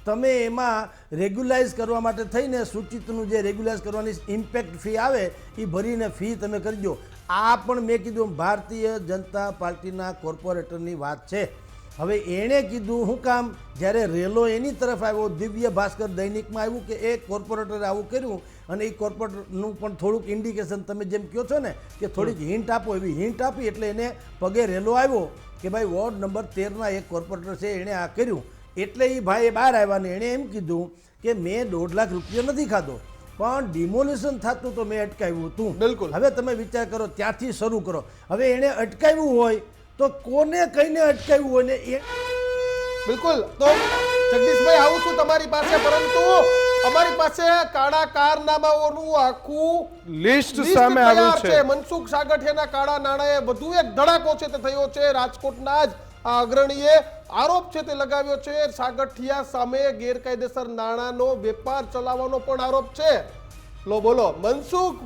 E: તમે એમાં રેગ્યુલાઇઝ કરવા માટે થઈને સૂચિતનું જે રેગ્યુલાઇઝ કરવાની ઇમ્પેક્ટ ફી આવે એ ભરીને ફી તમે કરજો આ પણ મેં કીધું ભારતીય જનતા પાર્ટીના કોર્પોરેટરની વાત છે હવે એણે કીધું હું કામ જ્યારે રેલો એની તરફ આવ્યો દિવ્ય ભાસ્કર દૈનિકમાં આવ્યું કે એક કોર્પોરેટરે આવું કર્યું અને એ કોર્પોરેટરનું પણ થોડુંક ઇન્ડિકેશન તમે જેમ કહો છો ને કે થોડીક હિન્ટ આપો એવી હિન્ટ આપી એટલે એને પગે રેલો આવ્યો કે ભાઈ વોર્ડ નંબર 13ના એક કોર્પોરેટર છે એણે આ કર્યું એટલે એ ભાઈ બહાર આવ્યા ને એણે એમ કીધું કે મેં 1.5 લાખ રૂપિયા નથી ખાધો પણ ડિમોલિશન થતું તો મેં અટકાવ્યું હતું
B: બિલકુલ.
E: હવે તમે વિચાર કરો ત્યાંથી શરૂ કરો હવે એણે અટકાવ્યું હોય તો કોને કહીને અટકાવ્યું હોય ને એ
B: બિલકુલ. તો જગદીશભાઈ આવું છું તમારી પાસે પરંતુ અમારી પાસે કાળા કારનામાઓનું આખું
A: લિસ્ટ
B: લિસ્ટ
A: સામે
B: તૈયાર
A: આવ્યું છે.
B: મનસુખ સાગઠિયાના કાળા નાણાંએ વધુ એક ધડાકો છે તે થયો છે રાજકોટના જ આ અગ્રણીએ આરોપ છે તે લગાવ્યો છે સાગઠિયા સામે ગેરકાયદેસર નાણાંનો વેપાર ચલાવવાનો પણ આરોપ છે. લો બોલો મનસુખ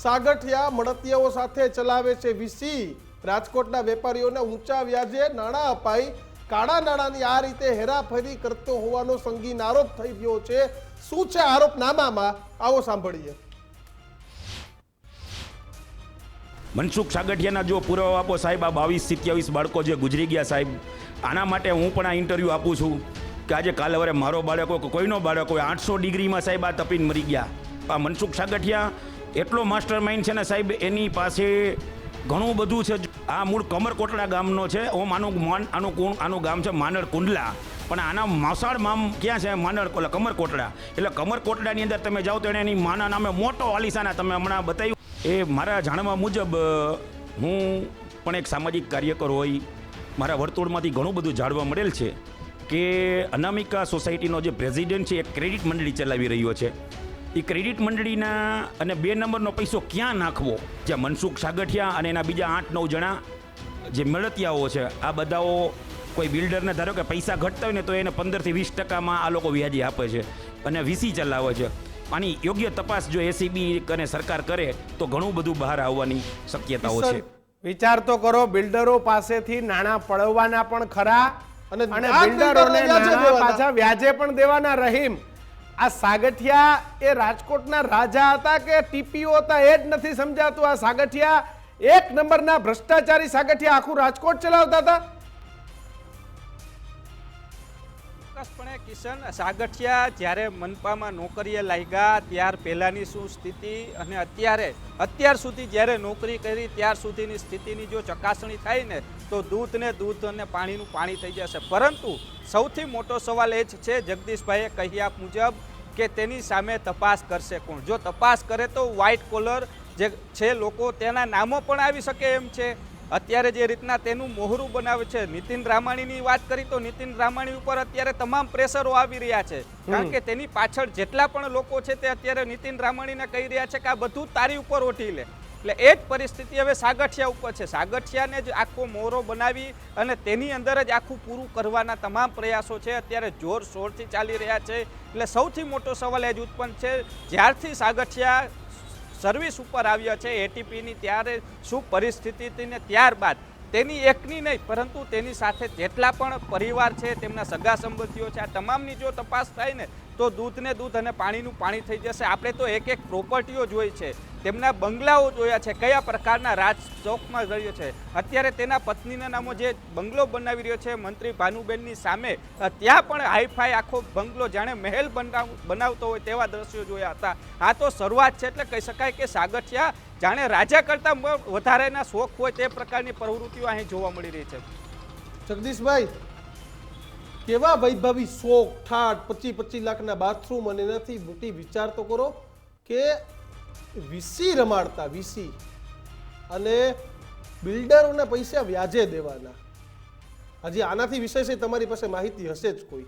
B: સાગઠિયા મળતિયાઓ સાથે ચલાવે છે વીસી રાજકોટના વેપારીઓને ઊંચા વ્યાજે નાણાં અપાઈ કાળા નાણાંની આ રીતે હેરાફેરી કરતો હોવાનો સંગીન આરોપ થઈ રહ્યો છે. શું છે આરોપનામામાં આવો સાંભળીએ.
D: મનસુખ સાગઠિયાના જો પુરાવા આપો સાહેબ, આ 22-27 બાળકો જે ગુજરી ગયા સાહેબ, આના માટે હું પણ આ ઇન્ટરવ્યૂ આપું છું કે આજે કાલે વરે મારો બાળકો કે કોઈનો બાળકો 800 ડિગ્રીમાં સાહેબ આ તપીને મરી ગયા. આ મનસુખ સાગઠિયા એટલો માસ્ટર માઇન્ડ છે ને સાહેબ, એની પાસે ઘણું બધું છે. આ મૂળ કમરકોટડા ગામનો છે. હું આનું ગામ છે માનડ કુંડલા, પણ આના માસાળ મામ ક્યાં છે? માનડ કમરકોટડા. એટલે કમરકોટડાની અંદર તમે જાઓ તો એને એની માના નામે મોટો આલિશાના તમે હમણાં બતાવ્યું. એ મારા જાણવા મુજબ હું પણ એક સામાજિક કાર્યકર હોય, મારા વર્તુળમાંથી ઘણું બધું જાણવા મળેલ છે કે અનામિકા સોસાયટીનો જે પ્રેસિડેન્ટ છે એ ક્રેડિટ મંડળી ચલાવી રહ્યો છે. એ ક્રેડિટ મંડળીના અને 2 નંબરનો પૈસો ક્યાં નાખવો? જ્યાં મનસુખ સાગઠિયા અને એના બીજા 8-9 જણા જે મળતિયાઓ છે, આ બધાઓ કોઈ બિલ્ડરને ધારો કે પૈસા ઘટતા હોય ને તો એને 15-20% આ લોકો વ્યાજી આપે છે અને વીસી ચલાવે છે. આની યોગ્ય તપાસ જો એસીબી અને સરકાર કરે તો ઘણું બધું બહાર આવવાની શક્યતાઓ છે.
A: વિચાર તો કરો, બિલ્ડરો પાસેથી નાણાં પડાવવાના પણ ખરા
B: અને
A: અને
B: આ
A: બિલ્ડરોને
B: બિલ્ડરોને વ્યાજે
A: નાણાં
B: દેવાના.
A: પાછા વ્યાજે પણ દેવાના. રહીમ, આ સાગઠિયા એ રાજકોટના રાજા હતા કે ટીપીઓ હતા એ જ નથી સમજાતું. આ સાગઠિયા 1 નંબરના ભ્રષ્ટાચારી સાગઠિયા આખું રાજકોટ ચલાવતા હતા.
C: ચોક્કસપણે કિશન, સાગઠિયા જ્યારે મનપામાં નોકરીએ લાગ્યા ત્યાર પહેલાંની શું સ્થિતિ અને અત્યાર સુધી જ્યારે નોકરી કરી ત્યાર સુધીની સ્થિતિની જો ચકાસણી થાય ને તો દૂધને દૂધ અને પાણીનું પાણી થઈ જશે. પરંતુ સૌથી મોટો સવાલ એ જ છે, જગદીશભાઈએ કહ્યા મુજબ, કે તેની સામે તપાસ કરશે કોણ? જો તપાસ કરે તો વ્હાઇટ કોલર જે છે લોકો, તેના નામો પણ આવી શકે એમ છે. અત્યારે જે રીતના તેનું મોહરું બનાવે છે, નીતિન રામાણીની વાત કરી તો નીતિન રામાણી ઉપર અત્યારે તમામ પ્રેશરો આવી રહ્યા છે, કારણ કે તેની પાછળ જેટલા પણ લોકો છે તે અત્યારે નીતિન રામાણીને કહી રહ્યા છે કે આ બધું તારી ઉપર ઓઠી લે. એટલે એ જ પરિસ્થિતિ હવે સાગઠિયા ઉપર છે. સાગઠિયાને જ આખો મોહરો બનાવી અને તેની અંદર જ આખું પૂરું કરવાના તમામ પ્રયાસો છે અત્યારે જોરશોરથી ચાલી રહ્યા છે. એટલે સૌથી મોટો સવાલ એ જ ઉત્પન્ન છે, જ્યારથી સાગઠિયા સર્વિસ ઉપર આવ્યા છે એટીપીની, ત્યારે શું પરિસ્થિતિ હતી ને ત્યારબાદ તેની એકની નહીં પરંતુ તેની સાથે જેટલા પણ પરિવાર છે, તેમના સગા સંબંધીઓ છે, આ તમામની જો તપાસ થાય ને તો દૂધને દૂધ અને પાણીનું પાણી થઈ જશે. આપણે તો એક પ્રોપર્ટીઓ જોઈ છે, તેમના બંગલાઓ જોયા છે, કયા પ્રકારના રાજ ચોકમાં રહ્યો છે. અત્યારે તેના પત્નીના નામો જે બંગલો બનાવી રહ્યો છે મંત્રી ભાનુબેનની સામે, ત્યાં પણ હાઈફાઈ આખો બંગલો જાણે મહેલ બનાવતો હોય તેવા દ્રશ્યો જોયા હતા. આ તો શરૂઆત છે. એટલે કહી શકાય કે સાગઠિયા જાણે રાજા કરતા વધારેના શોખ હોય તે પ્રકારની પ્રવૃત્તિઓ અહીં જોવા મળી રહી છે.
B: જગદીશભાઈ, કેવા વૈભવી શોખ ઠાઠ 25-25 લાખના બાથરૂમ અને એનાથી મોટી વિચાર તો કરો કે વીસી રમાડતા, વીસી અને બિલ્ડરોને પૈસા વ્યાજે દેવાના. હજી આનાથી વિષય છે, તમારી પાસે માહિતી હશે જ કોઈ?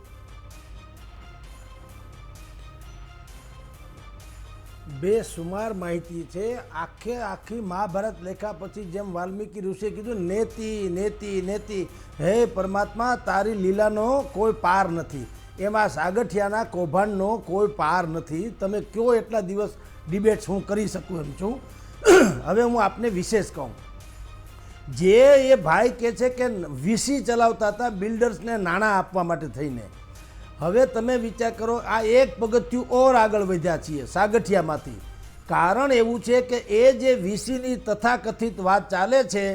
E: બેસુમાર માહિતી છે. આખી મહાભારત લેખા પછી જેમ વાલ્મીકી ઋષિએ કીધું નેતિ નેતિ નેતિ, હે પરમાત્મા તારી લીલાનો કોઈ પાર નથી, એમાં સાગઠિયાના કૌભાંડનો કોઈ પાર નથી. તમે કયો એટલા દિવસ ડિબેટ્સ હું કરી શકું એમ છું. હવે હું આપને વિશેષ કહું, જે એ ભાઈ કહે છે કે વીસી ચલાવતા હતા બિલ્ડર્સને નાણાં આપવા માટે થઈને, હવે તમે વિચાર કરો, આ એક પગથિયું ઓર આગળ વધ્યા છીએ સાગઠિયામાંથી. કારણ એવું છે કે એ જે વીસીની તથાકથિત વાત ચાલે છે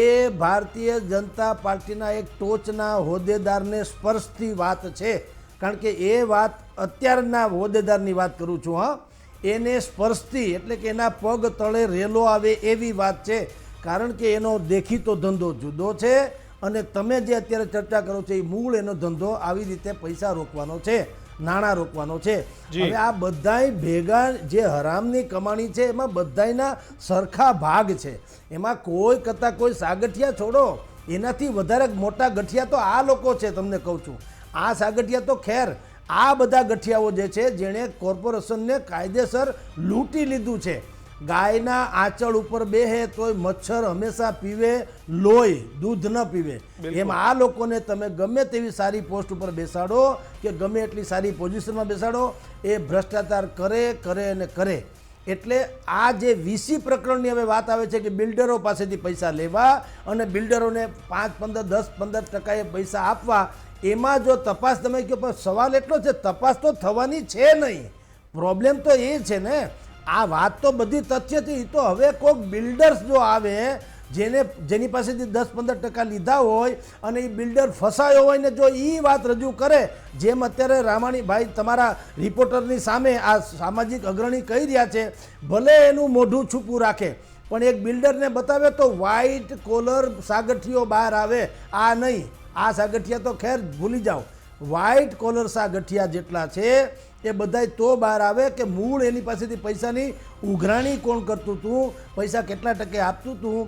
E: એ ભારતીય જનતા પાર્ટીના એક ટોચના હોદ્દેદારને સ્પર્શતી વાત છે. કારણ કે એ વાત અત્યારના હોદ્દેદારની વાત કરું છું, હા, એને સ્પર્શતી એટલે કે એના પગ તળે રેલો આવે એવી વાત છે. કારણ કે એનો દેખીતો ધંધો જુદો છે અને તમે જે અત્યારે ચર્ચા કરો છો એ મૂળ એનો ધંધો આવી રીતે પૈસા રોકવાનો છે, નાણાં રોકવાનો છે. હવે આ બધાય ભેગા જે હરામની કમાણી છે એમાં બધાયના સરખા ભાગ છે. એમાં કોઈ કરતાં કોઈ સાગઠિયા છોડો, એનાથી વધારે મોટા ગઠિયા તો આ લોકો છે. તમને કહું છું, આ સાગઠિયા તો ખેર, આ બધા ગઠિયાઓ જે છે જેણે કોર્પોરેશનને કાયદેસર લૂંટી લીધું છે. ગાયના આંચળ ઉપર બેહે તોય મચ્છર હંમેશા પીવે લોહી, દૂધ ન પીવે. એમ આ લોકોને તમે ગમે તેવી સારી પોસ્ટ ઉપર બેસાડો કે ગમે એટલી સારી પોઝિશનમાં બેસાડો, એ ભ્રષ્ટાચાર કરે કરે અને કરે. એટલે આ જે વીસી પ્રકરણની હવે વાત આવે છે કે બિલ્ડરો પાસેથી પૈસા લેવા અને બિલ્ડરોને 5-15-10-15% પૈસા આપવા, એમાં જો તપાસ તમે કહો, પણ સવાલ એટલો છે તપાસ તો થવાની છે નહીં. પ્રોબ્લેમ તો એ છે ને, આ વાત તો બધી તથ્યથી. તો હવે કોઈક બિલ્ડર્સ જો આવે જેની પાસેથી 10-15% લીધા હોય અને એ બિલ્ડર ફસાયો હોય ને જો એ વાત રજૂ કરે, જેમ અત્યારે રામાણીભાઈ તમારા રિપોર્ટરની સામે આ સામાજિક અગ્રણી કહી રહ્યા છે, ભલે એનું મોઢું છૂપું રાખે પણ એક બિલ્ડરને બતાવે તો વ્હાઇટ કોલર સાગઠીઓ બહાર આવે. આ નહીં, આ સાગઠિયા તો ખેર ભૂલી જાઓ, વ્હાઇટ કોલર સાગઠિયા જેટલા છે એ બધાય તો બહાર આવે કે મૂળ એની પાસેથી પૈસાની ઉઘરાણી કોણ કરતું હતું, પૈસા કેટલા ટકે આપતું હતું.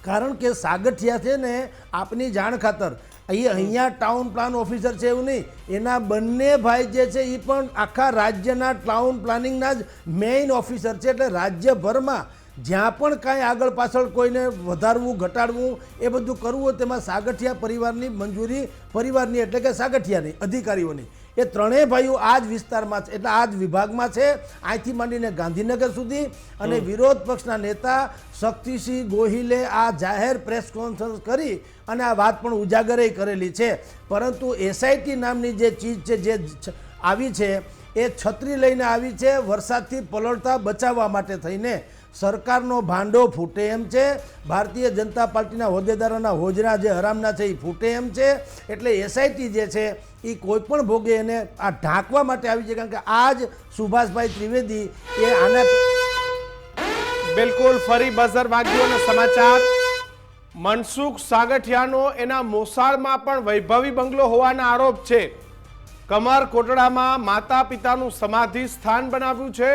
E: કારણ કે સાગઠિયા છે ને આપની જાણ ખાતર અહીંયા ટાઉન પ્લાન ઓફિસર છે એવું નહીં, એના બંને ભાઈ જે છે એ પણ આખા રાજ્યના ટાઉન પ્લાનિંગના જ મેઇન ઓફિસર છે. એટલે રાજ્યભરમાં જ્યાં પણ કાંઈ આગળ પાછળ કોઈને વધારવું ઘટાડવું એ બધું કરવું હોય તેમાં સાગઠિયા પરિવારની મંજૂરી, પરિવારની એટલે કે સાગઠિયાની અધિકારીઓની, એ ત્રણેય ભાઈઓ આ જ વિસ્તારમાં છે, એટલે આ જ વિભાગમાં છે, અહીંથી માંડીને ગાંધીનગર સુધી. અને વિરોધ પક્ષના નેતા શક્તિસિંહ ગોહિલે આ જાહેર પ્રેસ કોન્ફરન્સ કરી અને આ વાત પણ ઉજાગરે કરેલી છે. પરંતુ એસઆઈટી નામની જે ચીજ છે જે આવી છે એ છત્રી લઈને આવી છે, વરસાદથી પલળતા બચાવવા માટે થઈને. સરકારનો ભાંડો ફૂટે એમ છે, ભારતીય જનતા પાર્ટીના હોદ્દેદારોના હોજરા જે હરામના છે એ ફૂટે એમ છે. એટલે એસઆઈટી જે છે એ કોઈ પણ ભોગે એને આ ઢાંકવા માટે આવી છે. કારણ કે આ જ સુભાષભાઈ ત્રિવેદી એ આના
A: બિલકુલ ફરી બઝર વાગ્યું અને સમાચાર. મનસુખ સાગઠિયાનો એના મોસાળમાં પણ વૈભવી બંગલો હોવાના આરોપ છે. કમર કોટડામાં માતા પિતાનું સમાધિ સ્થાન બનાવ્યું છે.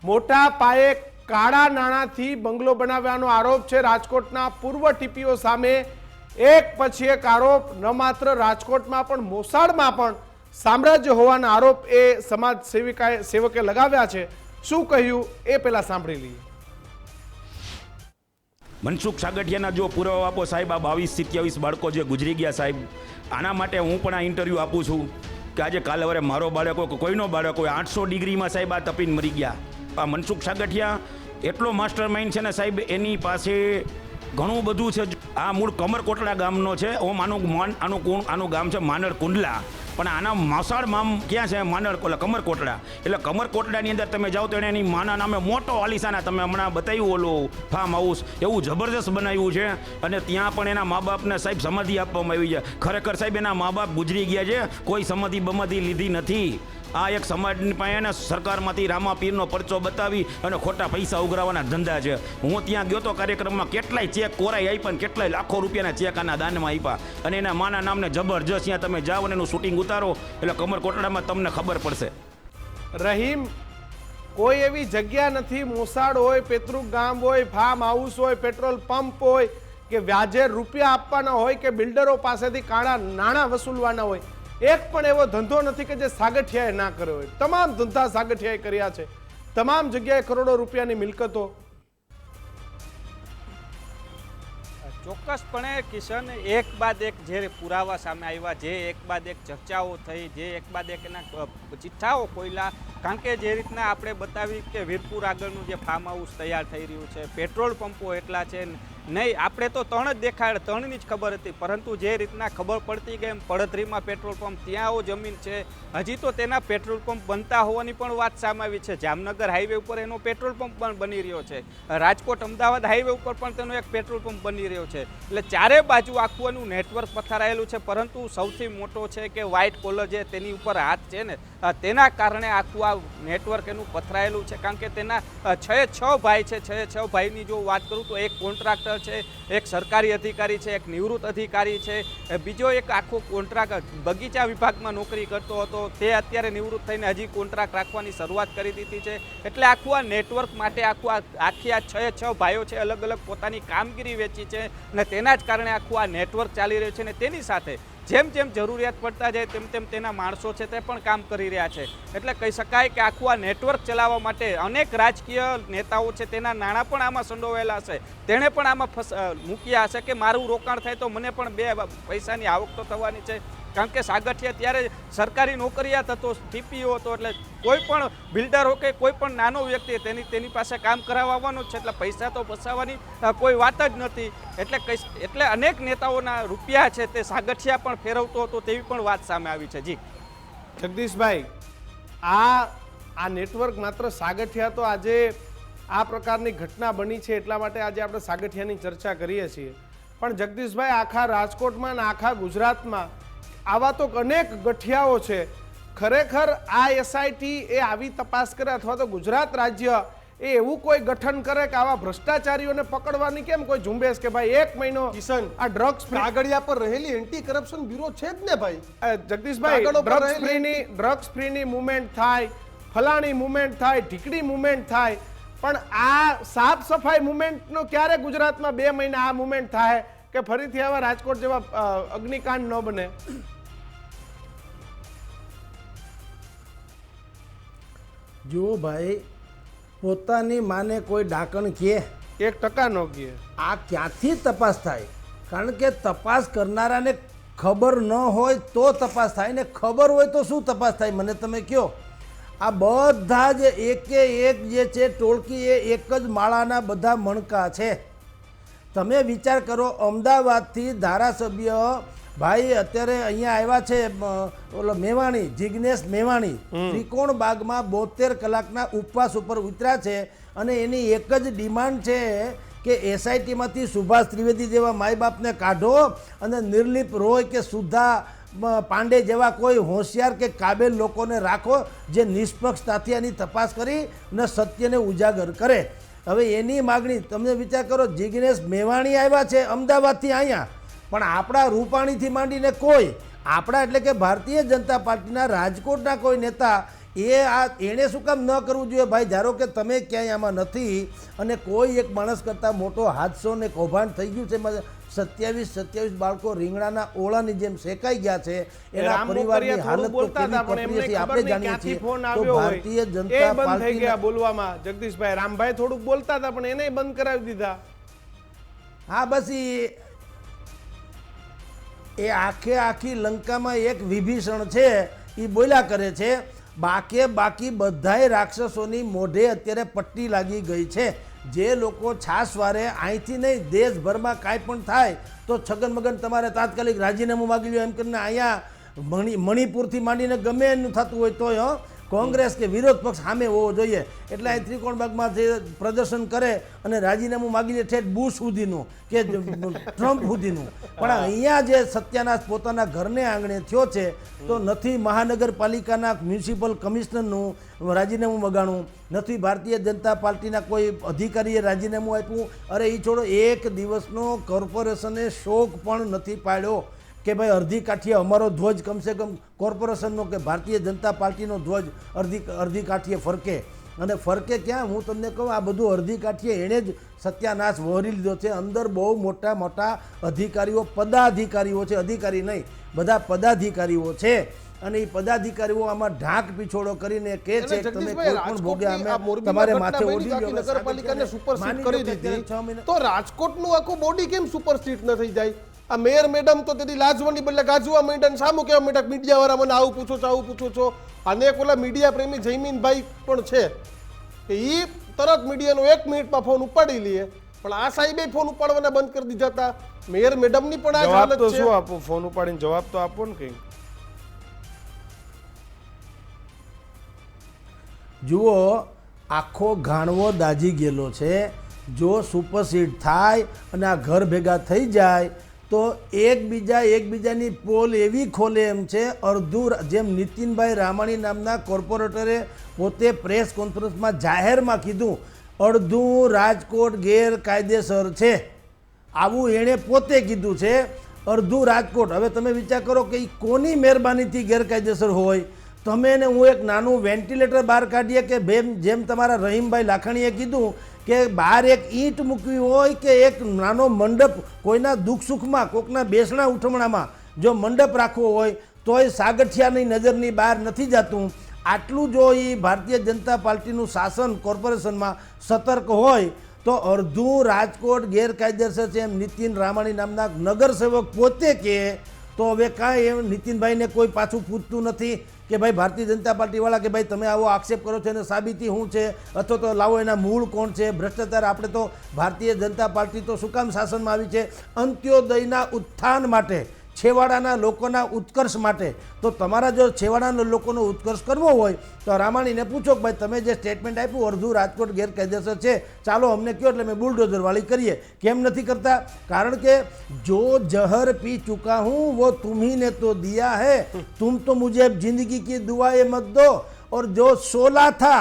A: મોટા પાયે કાળા નાણાંથી બંગલો બનાવવાનો આરોપ છે. રાજકોટના પૂર્વ ટીપીઓ સામે એક પછી એક આરોપ, ન માત્ર રાજકોટમાં પણ મોસાળમાં પણ સામ્રાજ્ય હોવાના આરોપ એ સમાજ સેવકે લગાવ્યા છે. શું કહ્યું એ પહેલા સાંભળી લઈએ.
D: મનસુખ સાગઠિયાના જો પુરાવા આપો સાહેબ, આ 22-27 બાળકો જે ગુજરી ગયા સાહેબ, આના માટે હું પણ આ ઇન્ટરવ્યૂ આપું છું કે આજે કાલે વરે મારો બાળક હોય, કોઈનો બાળક હોય, 800 ડિગ્રીમાં સાહેબ આ તપીને મરી ગયા. આ મનસુખ સાગઠિયા એટલો માસ્ટર માઇન્ડ છે ને સાહેબ, એની પાસે ઘણું બધું છે. આ મૂળ કમરકોટડા ગામનો છે. ઓમ આનું ગામ છે માનડ કુંડલા, પણ આના મોસાળમાં ક્યાં છે માનડ કમરકોટડા. એટલે કમરકોટડાની અંદર તમે જાઓ તો એને એની માના નામે મોટો આલિશાના, તમે હમણાં બતાવ્યું ઓલું ફાર્મ હાઉસ એવું જબરજસ્ત બનાવ્યું છે. અને ત્યાં પણ એના મા બાપને સાહેબ સમાધિ આપવામાં આવી છે. ખરેખર સાહેબ એના મા બાપ ગુજરી ગયા છે, કોઈ સમાધિ બમાધિ લીધી નથી. આ એક સમાજની પાસે સરકારમાંથી રામાપીરનો પરચો બતાવી અને ખોટા પૈસા ઉઘરાવવાના ધંધા છે. હું ત્યાં ગયો તો કાર્યક્રમમાં કેટલાય ચેક કોરાઈ આપ્યા ને કેટલાય લાખો રૂપિયાના ચેક આના દાનમાં આપ્યા. અને એના માના નામને જબરજસ્ત ત્યાં તમે જાઓ અને એનું શૂટિંગ ઉતારો એટલે કમરકોટડામાં તમને ખબર પડશે.
A: રહીમ, કોઈ એવી જગ્યા નથી, મોસાળ હોય, પેતૃક ગામ હોય, ફાર્મ હાઉસ હોય, પેટ્રોલ પંપ હોય કે વ્યાજે રૂપિયા આપવાના હોય કે બિલ્ડરો પાસેથી કાળા નાણાં વસૂલવાના હોય, એક પણ એવો ધંધો નથી કે જે સાગઠિયાએ ના કર્યો હોય. તમામ ધંધા સાગઠિયાએ કર્યા છે. તમામ જગ્યાએ કરોડો રૂપિયાની મિલકતો.
C: ચોક્કસપણે કિશન, એક બાદ એક જે પુરાવા સામે આવ્યા, જે એક બાદ એક ચર્ચાઓ થઈ, જે એક બાદ એક એના ચિઠ્ઠાઓ ખોલ્યા. કારણ કે જે રીતના આપણે બતાવી કે વીરપુર આગળનું જે ફાર્મ હાઉસ તૈયાર થઈ રહ્યું છે, પેટ્રોલ પંપો એટલા છે નહીં, આપણે તો 3 જ દેખાડ, 3ની જ ખબર હતી. પરંતુ જે રીતના ખબર પડતી ગઈ એમ પડધરીમાં પેટ્રોલ પંપ, ત્યાં જમીન છે, હજી તો તેના પેટ્રોલ પંપ બનતા હોવાની પણ વાત સામે આવી છે. જામનગર હાઈવે ઉપર એનો પેટ્રોલ પંપ પણ બની રહ્યો છે. રાજકોટ અમદાવાદ હાઈવે ઉપર પણ તેનો એક પેટ્રોલ પંપ બની રહ્યો છે. એટલે ચારે બાજુ આખું એનું નેટવર્ક પથરાયેલું છે. પરંતુ સૌથી મોટો છે કે વ્હાઇટ કોલર જે તેની ઉપર હાથ છે ને, તેના કારણે આખું આ નેટવર્ક એનું પથરાયેલું છે. કારણ કે તેના 6 ભાઈ છે. 6 ભાઈની જો વાત કરું તો એક કોન્ટ્રાક્ટર છે, એક સરકારી અધિકારી છે, એક નિવૃત્ત અધિકારી છે, બીજો એક આખો કોન્ટ્રાક્ટ બગીચા વિભાગમાં નોકરી કરતો હતો, તે અત્યારે નિવૃત્ત થઈને હજી કોન્ટ્રાક્ટ રાખવાની શરૂઆત કરી દીધી છે. એટલે આખું આ નેટવર્ક માટે આખી આ 6 ભાઈઓ છે, અલગ અલગ પોતાની કામગીરી વેચી છે અને તેના જ કારણે આખું આ નેટવર્ક ચાલી રહ્યું છે. અને તેની સાથે જેમ જેમ જરૂરિયાત પડતા જાય તેમ તેમ તેના માણસો છે તે પણ કામ કરી રહ્યા છે. એટલે કહી શકાય કે આખું આ નેટવર્ક ચલાવવા માટે અનેક રાજકીય નેતાઓ છે, તેના નાણાં પણ આમાં સંડોવાયેલા હશે. તેણે પણ આમાં મૂક્યા હશે કે મારું રોકાણ થાય તો મને પણ 2 પૈસાની આવક તો થવાની છે. કારણ કે સાગઠિયા ત્યારે સરકારી નોકરિયાત હતો, ટીપીઓ હતો, એટલે કોઈ પણ બિલ્ડર હો કે કોઈ પણ નાનો વ્યક્તિ તેની પાસે કામ કરાવવાનું જ છે. એટલે પૈસા તો ફસાવાની કોઈ વાત જ નથી. એટલે અનેક નેતાઓના રૂપિયા છે તે સાગઠિયા પણ ફેરવતો હતો તેવી પણ વાત સામે આવી છે. જી
A: જગદીશભાઈ, આ આ નેટવર્ક માત્ર સાગઠિયા તો આજે આ પ્રકારની ઘટના બની છે એટલા માટે આજે આપણે સાગઠિયાની ચર્ચા કરીએ છીએ, પણ જગદીશભાઈ આખા રાજકોટમાં અને આખા ગુજરાતમાં આવા તો અનેક ગઠિયાઓ છે. ખરેખર આ એસઆઈટી એ આવી તપાસ કરે અથવા તો ગુજરાત રાજ્ય એ એવું કોઈ ગઠન કરે કે આવા ભ્રષ્ટાચારીઓને પકડવાની કેમ કોઈ ઝુંબેશ કે ભાઈ 1 મહિનો
B: કિશન,
A: આ ડ્રગ્સ
B: કાગળિયા પર રહેલી એન્ટી કરપ્શન બ્યુરો છે જ ને ભાઈ.
A: જગદીશભાઈ
B: કાગળો પર
A: ડ્રગ્સ ફ્રીની મુવમેન્ટ થાય, ફલાણી મુવમેન્ટ થાય, ઢીકડી મુવમેન્ટ થાય, પણ આ સાફ સફાઈ મુવમેન્ટનો ક્યારે ગુજરાતમાં 2 મહિના આ મુવમેન્ટ થાય કે ફરીથી આવા રાજકોટ જેવા અગ્નિકાંડ ન બને?
E: જુઓ ભાઈ, પોતાની માને કોઈ ડાકણ કહે
A: 1% ન કહે.
E: આ ક્યાંથી તપાસ થાય? કારણ કે તપાસ કરનારાને ખબર ન હોય તો તપાસ થાય ને ખબર હોય તો શું તપાસ થાય મને તમે કહો. આ બધા જ એકે એક જે છે ટોળકી એ એક જ માળાના બધા મણકા છે. તમે વિચાર કરો, અમદાવાદથી ધારાસભ્ય ભાઈ અત્યારે અહીંયા આવ્યા છે, ઓલો મેવાણી, જિગ્નેશ મેવાણી, ત્રિકોણ બાગમાં 72 કલાકના ઉપવાસ ઉપર ઉતર્યા છે અને એની એક જ ડિમાન્ડ છે કે એસઆઈટીમાંથી સુભાષ ત્રિવેદી જેવા માય બાપને કાઢો અને નિર્લિપ રોય કે સુધા પાંડે જેવા કોઈ હોશિયાર કે કાબેલ લોકોને રાખો જે નિષ્પક્ષતાથી આની તપાસ કરી અને સત્યને ઉજાગર કરે. હવે એની માગણી તમે વિચાર કરો, જિગ્નેશ મેવાણી આવ્યા છે અમદાવાદથી અહીંયા, પણ આપણા રૂપાણીથી માંડીને કોઈ, આપણા એટલે કે ભારતીય જનતા પાર્ટીના રાજકોટના કોઈ નેતા એણે શું કામ ન કરવું જોઈએ? ભાઈ ધારો કે તમે ક્યાંય આમાં નથી અને કોઈ એક માણસ કરતાં મોટો હાદસો ને કૌભાંડ થઈ ગયું છે, 27 બાળકો રીંગણાના ઓળાની જેમ શેકાઈ ગયા છે, એના પરિવારની હાલત તો કેવી કપરી છે આપણે જાણીએ છીએ. તો ભારતીય જનતા પાર્ટી
A: બોલવામાં જગદીશભાઈ રામભાઈ થોડુંક બોલતા હતા પણ એને બંધ કરાવી દીધા.
E: હા, બસ એ આખી લંકામાં એક વિભીષણ છે એ બોલ્યા કરે છે. બાકી બધાય રાક્ષસોની મોઢે અત્યારે પટ્ટી લાગી ગઈ છે. જે લોકો છાસવારે અહીંથી નહીં દેશભરમાં કાંઈ પણ થાય તો છગન મગન તમારે તાત્કાલિક રાજીનામું માગી લો એમ કરીને અહીંયા મણિપુરથી માંડીને ગમે એનું થતું હોય તોય કોંગ્રેસ કે વિરોધ પક્ષ સામે હોવો જોઈએ. એટલે અહીં ત્રિકોણબાગમાં જે પ્રદર્શન કરે અને રાજીનામું માગી લે ઠેઠ બુશ સુધીનું કે ટ્રમ્પ સુધીનું, પણ અહીંયા જે સત્યાનાશ પોતાના ઘરને આંગણે થયો છે તો નથી મહાનગરપાલિકાના મ્યુનિસિપલ કમિશનરનું રાજીનામું મગાણું, નથી ભારતીય જનતા પાર્ટીના કોઈ અધિકારીએ રાજીનામું આપ્યું. અરે એ છોડો, એક દિવસનો કોર્પોરેશને શોક પણ નથી પાડ્યો કે ભાઈ અડધી કાઠીએ અમારો ધ્વજ કમસે કમ કોર્પોરેશનનો કે ભારતીય જનતા પાર્ટીનો ધ્વજ અડધી કાઠીએ ફરકે. અને ફરકે ક્યાં? હું તમને કહું, આ બધું અડધી કાઠીએ એણે જ સત્યાનાશ વહોરી લીધો છે. અંદર બહુ મોટા અધિકારીઓ, પદાધિકારીઓ છે, અધિકારી નહીં, બધા પદાધિકારીઓ છે અને એ પદાધિકારીઓ આમાં ઢાંક પીછોડો કરીને કે છે કે તમે કોઈ પણ ભોગ્યા અમે તમારે માથે ઓઢી લો.
B: નગરપાલિકાને સુપરસીડ કરી દીધી તો રાજકોટનું આખું બોડી કેમ સુપરસીડ ન થઈ જાય? આ મેયર મેડમ તો તેથી લાજવાની બદલે ગાજવા માંડ્યા, સામું કહેવા માંડ્યા મીડિયા વાળા મને આવું પૂછો છો આવું પૂછો છો. અને એક ઓલા મીડિયા પ્રેમી જયમીનભાઈ પણ છે કે એ તરત મીડિયાનો 1 મિનિટમાં ફોન ઉપાડી લઈએ, પણ આ સાહેબે ફોન ઉપાડવાના બંધ કરી દીધા હતા. મેયર મેડમની પણ આ
A: જવાબ
B: હાલત
A: તો
B: છે.
A: શું આપો? ફોન ઉપાડીને જવાબ તો આપો ને કંઈ.
E: જુઓ, આખો ગાણવો દાજી ગયેલો છે. જો સુપરસીડ થાય અને આ ઘર ભેગા થઈ જાય તો એકબીજાની પોલ એવી ખોલે એમ છે. અડધું જેમ નીતિનભાઈ રામાણી નામના કોર્પોરેટરે પોતે પ્રેસ કોન્ફરન્સમાં જાહેરમાં કીધું, અડધું રાજકોટ ગેરકાયદેસર છે, આવું એણે પોતે કીધું છે. અડધું રાજકોટ. હવે તમે વિચાર કરો કે એ કોની મહેરબાનીથી ગેરકાયદેસર હોય? તમે ને હું એક નાનું વેન્ટિલેટર બહાર કાઢીએ કે જેમ તમારા રહીમભાઈ લાખણીએ કીધું કે બહાર એક ઈંટ મૂકવી હોય કે એક નાનો મંડપ કોઈના દુઃખ સુખમાં કોકના બેસણા ઉઠમણામાં જો મંડપ રાખવો હોય તોય સાગઠિયાની નજરની બહાર નથી જતું. આટલું જો એ ભારતીય જનતા પાર્ટીનું શાસન કોર્પોરેશનમાં સતર્ક હોય તો અડધું રાજકોટ ગેરકાયદેસર છે એમ નીતિન રામાણી નામના નગરસેવક પોતે કહે તો હવે કાંઈ એમ નીતિનભાઈને કોઈ પાછું પૂછતું નથી કે ભાઈ ભારતીય જનતા પાર્ટીવાળા કે ભાઈ તમે આવો આક્ષેપ કરો છો અને સાબિતી શું છે અથવા તો લાવો એના મૂળ કોણ છે? ભ્રષ્ટાચાર. આપણે તો ભારતીય જનતા પાર્ટી તો શું કામ શાસનમાં આવી છે? અંત્યોદયના ઉત્થાન માટે છેવાડાના લોકોના ઉત્કર્ષ માટે. તો તમારા જો છેવાડાના લોકોનો ઉત્કર્ષ કરવો હોય તો રામાણીને પૂછો કે ભાઈ તમે જે સ્ટેટમેન્ટ આપ્યું અડધું રાજકોટ ગેરકાયદેસર છે, ચાલો અમને કહો એટલે અમે બુલડોઝર વાળી કરીએ. કેમ નથી કરતા? કારણ કે જો જહર પી ચુકા હું वो तुम्ही ने तो दिया है, तुम तो मुझे अब जिंदगी की दुआएं मत दो, और जो शोला था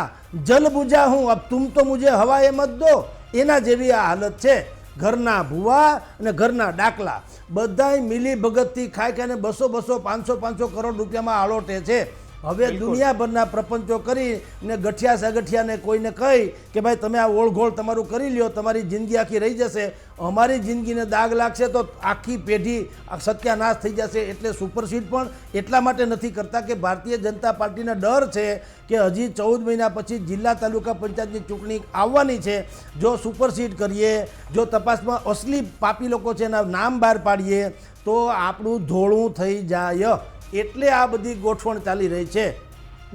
E: जल बुझा हूं अब तुम तो मुझे हवाएं मत दो. એના જેવી આ હાલત છે. ઘરના ભૂવા અને ઘરના ડાકલા બધાય મિલી ભગતથી ખાઈ ખાઈને 200 500 કરોડ રૂપિયામાં આળોટે છે. હવે દુનિયાભરના પ્રપંચો કરી ને ગઠિયા સાગઠિયાને કોઈને કહી કે ભાઈ તમે આ ઓળઘોળ તમારું કરી લ્યો, તમારી જિંદગી આખી રહી જશે, અમારી જિંદગીને દાગ લાગશે તો આખી પેઢી સત્યાનાશ થઈ જશે. એટલે સુપરસીડ પણ એટલા માટે નથી કરતા કે ભારતીય જનતા પાર્ટીને ડર છે કે હજી 14 મહિના પછી જિલ્લા તાલુકા પંચાયતની ચૂંટણી આવવાની છે. જો સુપરસીડ કરીએ, જો તપાસમાં અસલી પાપી લોકો છે એના નામ બહાર પાડીએ તો આપણું ધોળું થઈ જાય. એટલે આ બધી ગોઠવણ ચાલી રહી છે.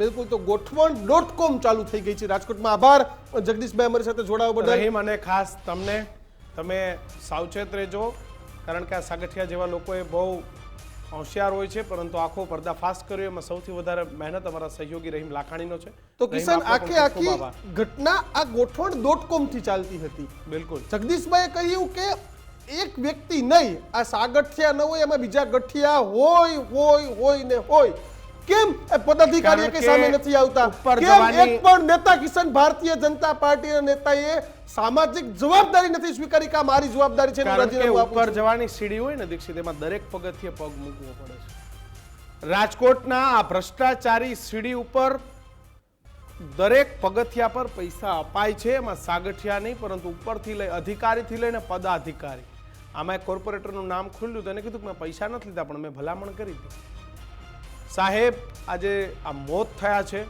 B: બિલકુલ. તો ગોઠવણ.com ચાલુ થઈ ગઈ છે રાજકોટમાં. આભાર જગદીશભાઈ અમારી સાથે જોડાવા બદલ.
A: રહીમ, અને ખાસ તમે સાવચેત રહેજો, કારણ કે આ સાગઠિયા જેવા લોકોએ બહુ હોશિયાર હોય છે, પરંતુ આખો પર્દાફાશ કર્યો એમાં સૌથી વધારે મહેનત અમારા સહયોગી રહીમ લાખાણીનો છે.
B: તો કિશન, આખી ઘટના આ ગોઠવણ.com થી ચાલતી હતી.
A: બિલકુલ.
B: જગદીશભાઈએ કહ્યું કે એક વ્યક્તિ નહીં, આ સાગઠિયા ન હોય એમાં બીજા ગઠિયા હોય ને હોય. કેમ પદાધિકારીઓ કે સામે નથી આવતા? કેમ એક પણ નેતા કિશન ભારતીય જનતા પાર્ટીના નેતાએ સામાજિક જવાબદારી નથી સ્વીકારી કે મારી જવાબદારી છે?
A: કારણ કે ઉપર જવાની સીડી હોય ને દીક્ષિત, એમાં દરેક પગથિયે પગ મૂકવો પડે છે. રાજકોટના આ ભ્રષ્ટાચારી સીડી ઉપર દરેક પગથિયા પર પૈસા અપાય છે. એમાં સાગઠિયા નહીં, પરંતુ ઉપરથી લઈ અધિકારીથી લઈને પદાધિકારી. આમાં એક કોર્પોરેટરનું નામ ખુલ્યું, તેને કીધું કે મેં પૈસા નથી લીધા પણ મેં ભલામણ કરી હતી. સાહેબ, આજે આ મોત થયા છે.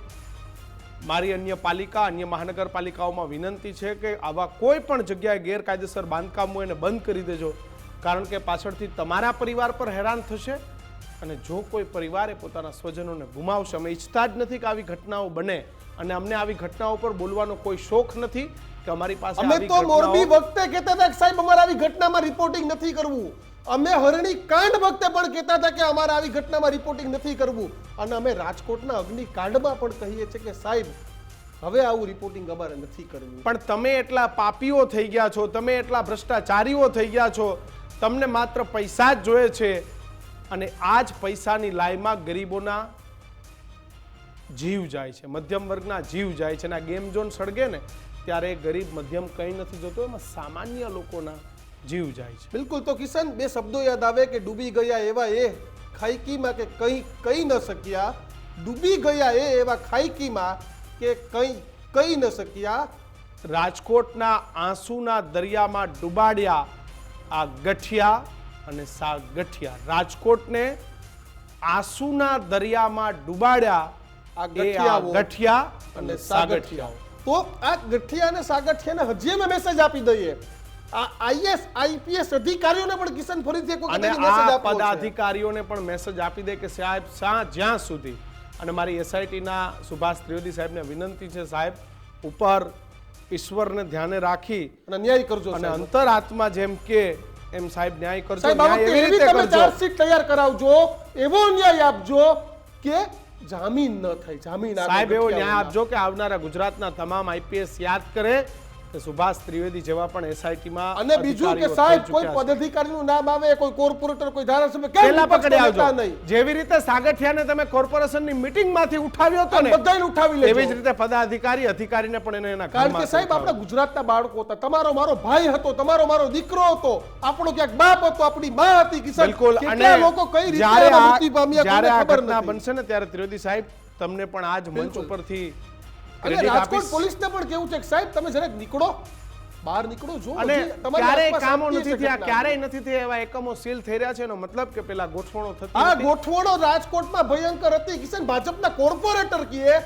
A: મારી અન્ય પાલિકા, અન્ય મહાનગરપાલિકાઓમાં વિનંતી છે કે આવા કોઈ પણ જગ્યાએ ગેરકાયદેસર બાંધકામ હોય એને બંધ કરી દેજો, કારણ કે પાછળથી તમારા પરિવાર પર હેરાન થશે. અને જો કોઈ પરિવારે પોતાના સ્વજનોને ગુમાવશે, અમે ઈચ્છતા જ નથી કે આવી ઘટનાઓ બને, અને અમને આવી ઘટનાઓ પર બોલવાનો કોઈ શોખ નથી કે અમારી પાસે
B: અમે તો મોરબી વખતે કહેતા હતા કે સાહેબ અમારે આવી ઘટનામાં રિપોર્ટિંગ નથી કરવું. અમે હરણી કાંડ વખતે પણ કહેતા હતા કે અમારે આવી ઘટનામાં રિપોર્ટિંગ નથી કરવું. અને અમે રાજકોટના અગ્નિકાંડમાં પણ કહીએ છીએ કે સાહેબ હવે આવું રિપોર્ટિંગ અમારે નથી કરવું.
A: પણ તમે એટલા પાપીઓ થઈ ગયા છો, તમે એટલા ભ્રષ્ટાચારીઓ થઈ ગયા છો, તમને માત્ર પૈસા જ જોઈએ છે. અને આ જ પૈસાની લાઈમાં ગરીબોના જીવ જાય છે, મધ્યમ વર્ગના જીવ જાય છે. અને આ ગેમ ઝોન સળગે ને ત્યારે ગરીબ મધ્યમ કંઈ નથી જોતો, એમાં સામાન્ય લોકોના જીવ જાય છે.
B: બિલકુલ. તો કિશન, બે શબ્દો યાદ આવે કે ડૂબી ગયા એવા એ ખાઈકીમાં કે કઈ ન શક્યા. ડૂબી ગયા એવા ખાઈકીમાં કે કઈ ન શક્યા.
A: રાજકોટના આંસુના દરિયામાં ડૂબાડ્યા આ ગઠિયા અને સાગઠિયા. રાજકોટને આંસુના દરિયામાં ડૂબાડ્યા
B: આ
A: ગઠિયા અને સાગઠિયા.
B: તો આ ગઠિયા અને સાગઠિયાને હજી અમે મેસેજ આપી દઈએ. આ આઈએસ આઈપીએસ અધિકારીઓને પણ કિશન ફરીથી એક વખત મેસેજ આપો.
A: પદાધિકારીઓને પણ મેસેજ આપી દે કે સાહેબ જ્યાં સુધી, અને મારી એસઆઈટીના સુભાષ ત્રિવેદી સાહેબને વિનંતી છે, સાહેબ ઉપર ઈશ્વરને ધ્યાને રાખી
B: અને ન્યાય કરજો.
A: અને અંતરાત્મા જેમ કે એમ સાહેબ ન્યાય કરજો.
B: સાહેબ એવી રીતે તમે ચાર્જશીટ તૈયાર કરાવજો, એવો ન્યાય આપજો કે જામીન ન થાય. જામીન
A: સાહેબ એવો ન્યાય આપજો કે આવનારા ગુજરાતના તમામ આઈપીએસ યાદ કરે કે સુભાષ ત્રિવેદી જેવા પણ એસઆઈટીમાં.
B: અને બીજું કે સાહેબ કોઈ પદાધિકારીનું નામ આવે, કોઈ કોર્પોરેટર, કોઈ ધારાસભ્ય,
A: પહેલા પકડી આવજો. જેવી રીતે સાગઠિયાને તમે કોર્પોરેશનની મીટિંગમાંથી ઉઠાવ્યો હતો ને,
B: બધાને ઉઠાવી લેજો.
A: એવી જ રીતે અધિકારીને પણ એના
B: કારણ કે સાહેબ આપણા ગુજરાતના બાળકો હતા, તમારો મારો ભાઈ હતો, તમારો મારો દીકરો હતો, આપણો ક્યાંક બાપ હતો, આપણી માં હતી. કિશન,
A: બિલકુલ.
B: કેટલા લોકો કઈ રીતે મૃત્યુ પામ્યા
A: જ્યારે આ
B: ખબર
A: ઘટના
B: નથી.
A: બનશે ને ત્યારે ત્રિવેદી સાહેબ તમને પણ આ જ મંચ ઉપરથી
B: અને રાજકોટ પોલીસને પણ કેવું છે કે સાહેબ તમે જરાક નીકળો, બહાર નીકળો. જો
A: અને ક્યારેય કામો નથી થયા, ક્યારેય નથી થયા એવા એકમો સીલ થઈ રહ્યા છે એનો મતલબ કે પેલા ગોઠવણો થતી
B: આ
A: હતી.
B: ગોઠવણો રાજકોટમાં ભયંકર હતી. કિશન, ભાજપના કોર્પોરેટર કહે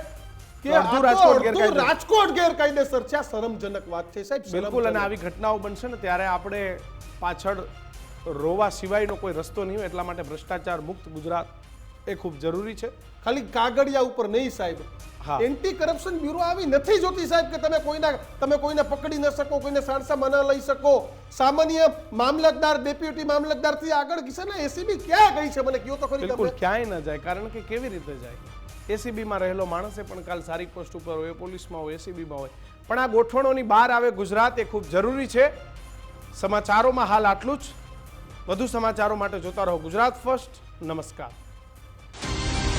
B: કે
A: અડધું
B: રાજકોટ ગેરકાયદેસર છે. આ શરમજનક વાત છે સાહેબ.
A: બિલકુલ. અને આવી ઘટનાઓ બનશે ને ત્યારે આપણે પાછળ રોવા સિવાયનો કોઈ રસ્તો નહીં હોય. એટલા માટે ભ્રષ્ટાચાર મુક્ત ગુજરાત એ ખૂબ જરૂરી છે.
B: ખાલી કાગળિયા ઉપર નહીં સાહેબ.
A: હા.
B: એન્ટી કરપ્શન બ્યુરો આવી નથી જોતી સાહેબ કે તમે કોઈને પકડી ન શકો, કોઈને સાણસામાં ન લઈ શકો. સામાન્ય મામલતદાર, ડેપ્યુટી મામલતદારથી આગળ છે ને એસીબી ક્યાં ગઈ છે મને કહો તો ખરી
A: બિલકુલ
B: તમે.
A: ક્યાંય ન જાય, કારણ કે કેવી રીતે જાય? એસીબીમાં રહેલો માણસે પણ કાલ સારી પોસ્ટ ઉપર હોય, પોલીસમાં હોય, એસીબીમાં હોય, પણ આ ગોઠવણોની બહાર આવે ગુજરાત એ ખૂબ જરૂરી છે. સમાચારોમાં હાલ આટલું જ. વધુ સમાચારો માટે જોતા રહો ગુજરાત ફર્સ્ટ. નમસ્કાર.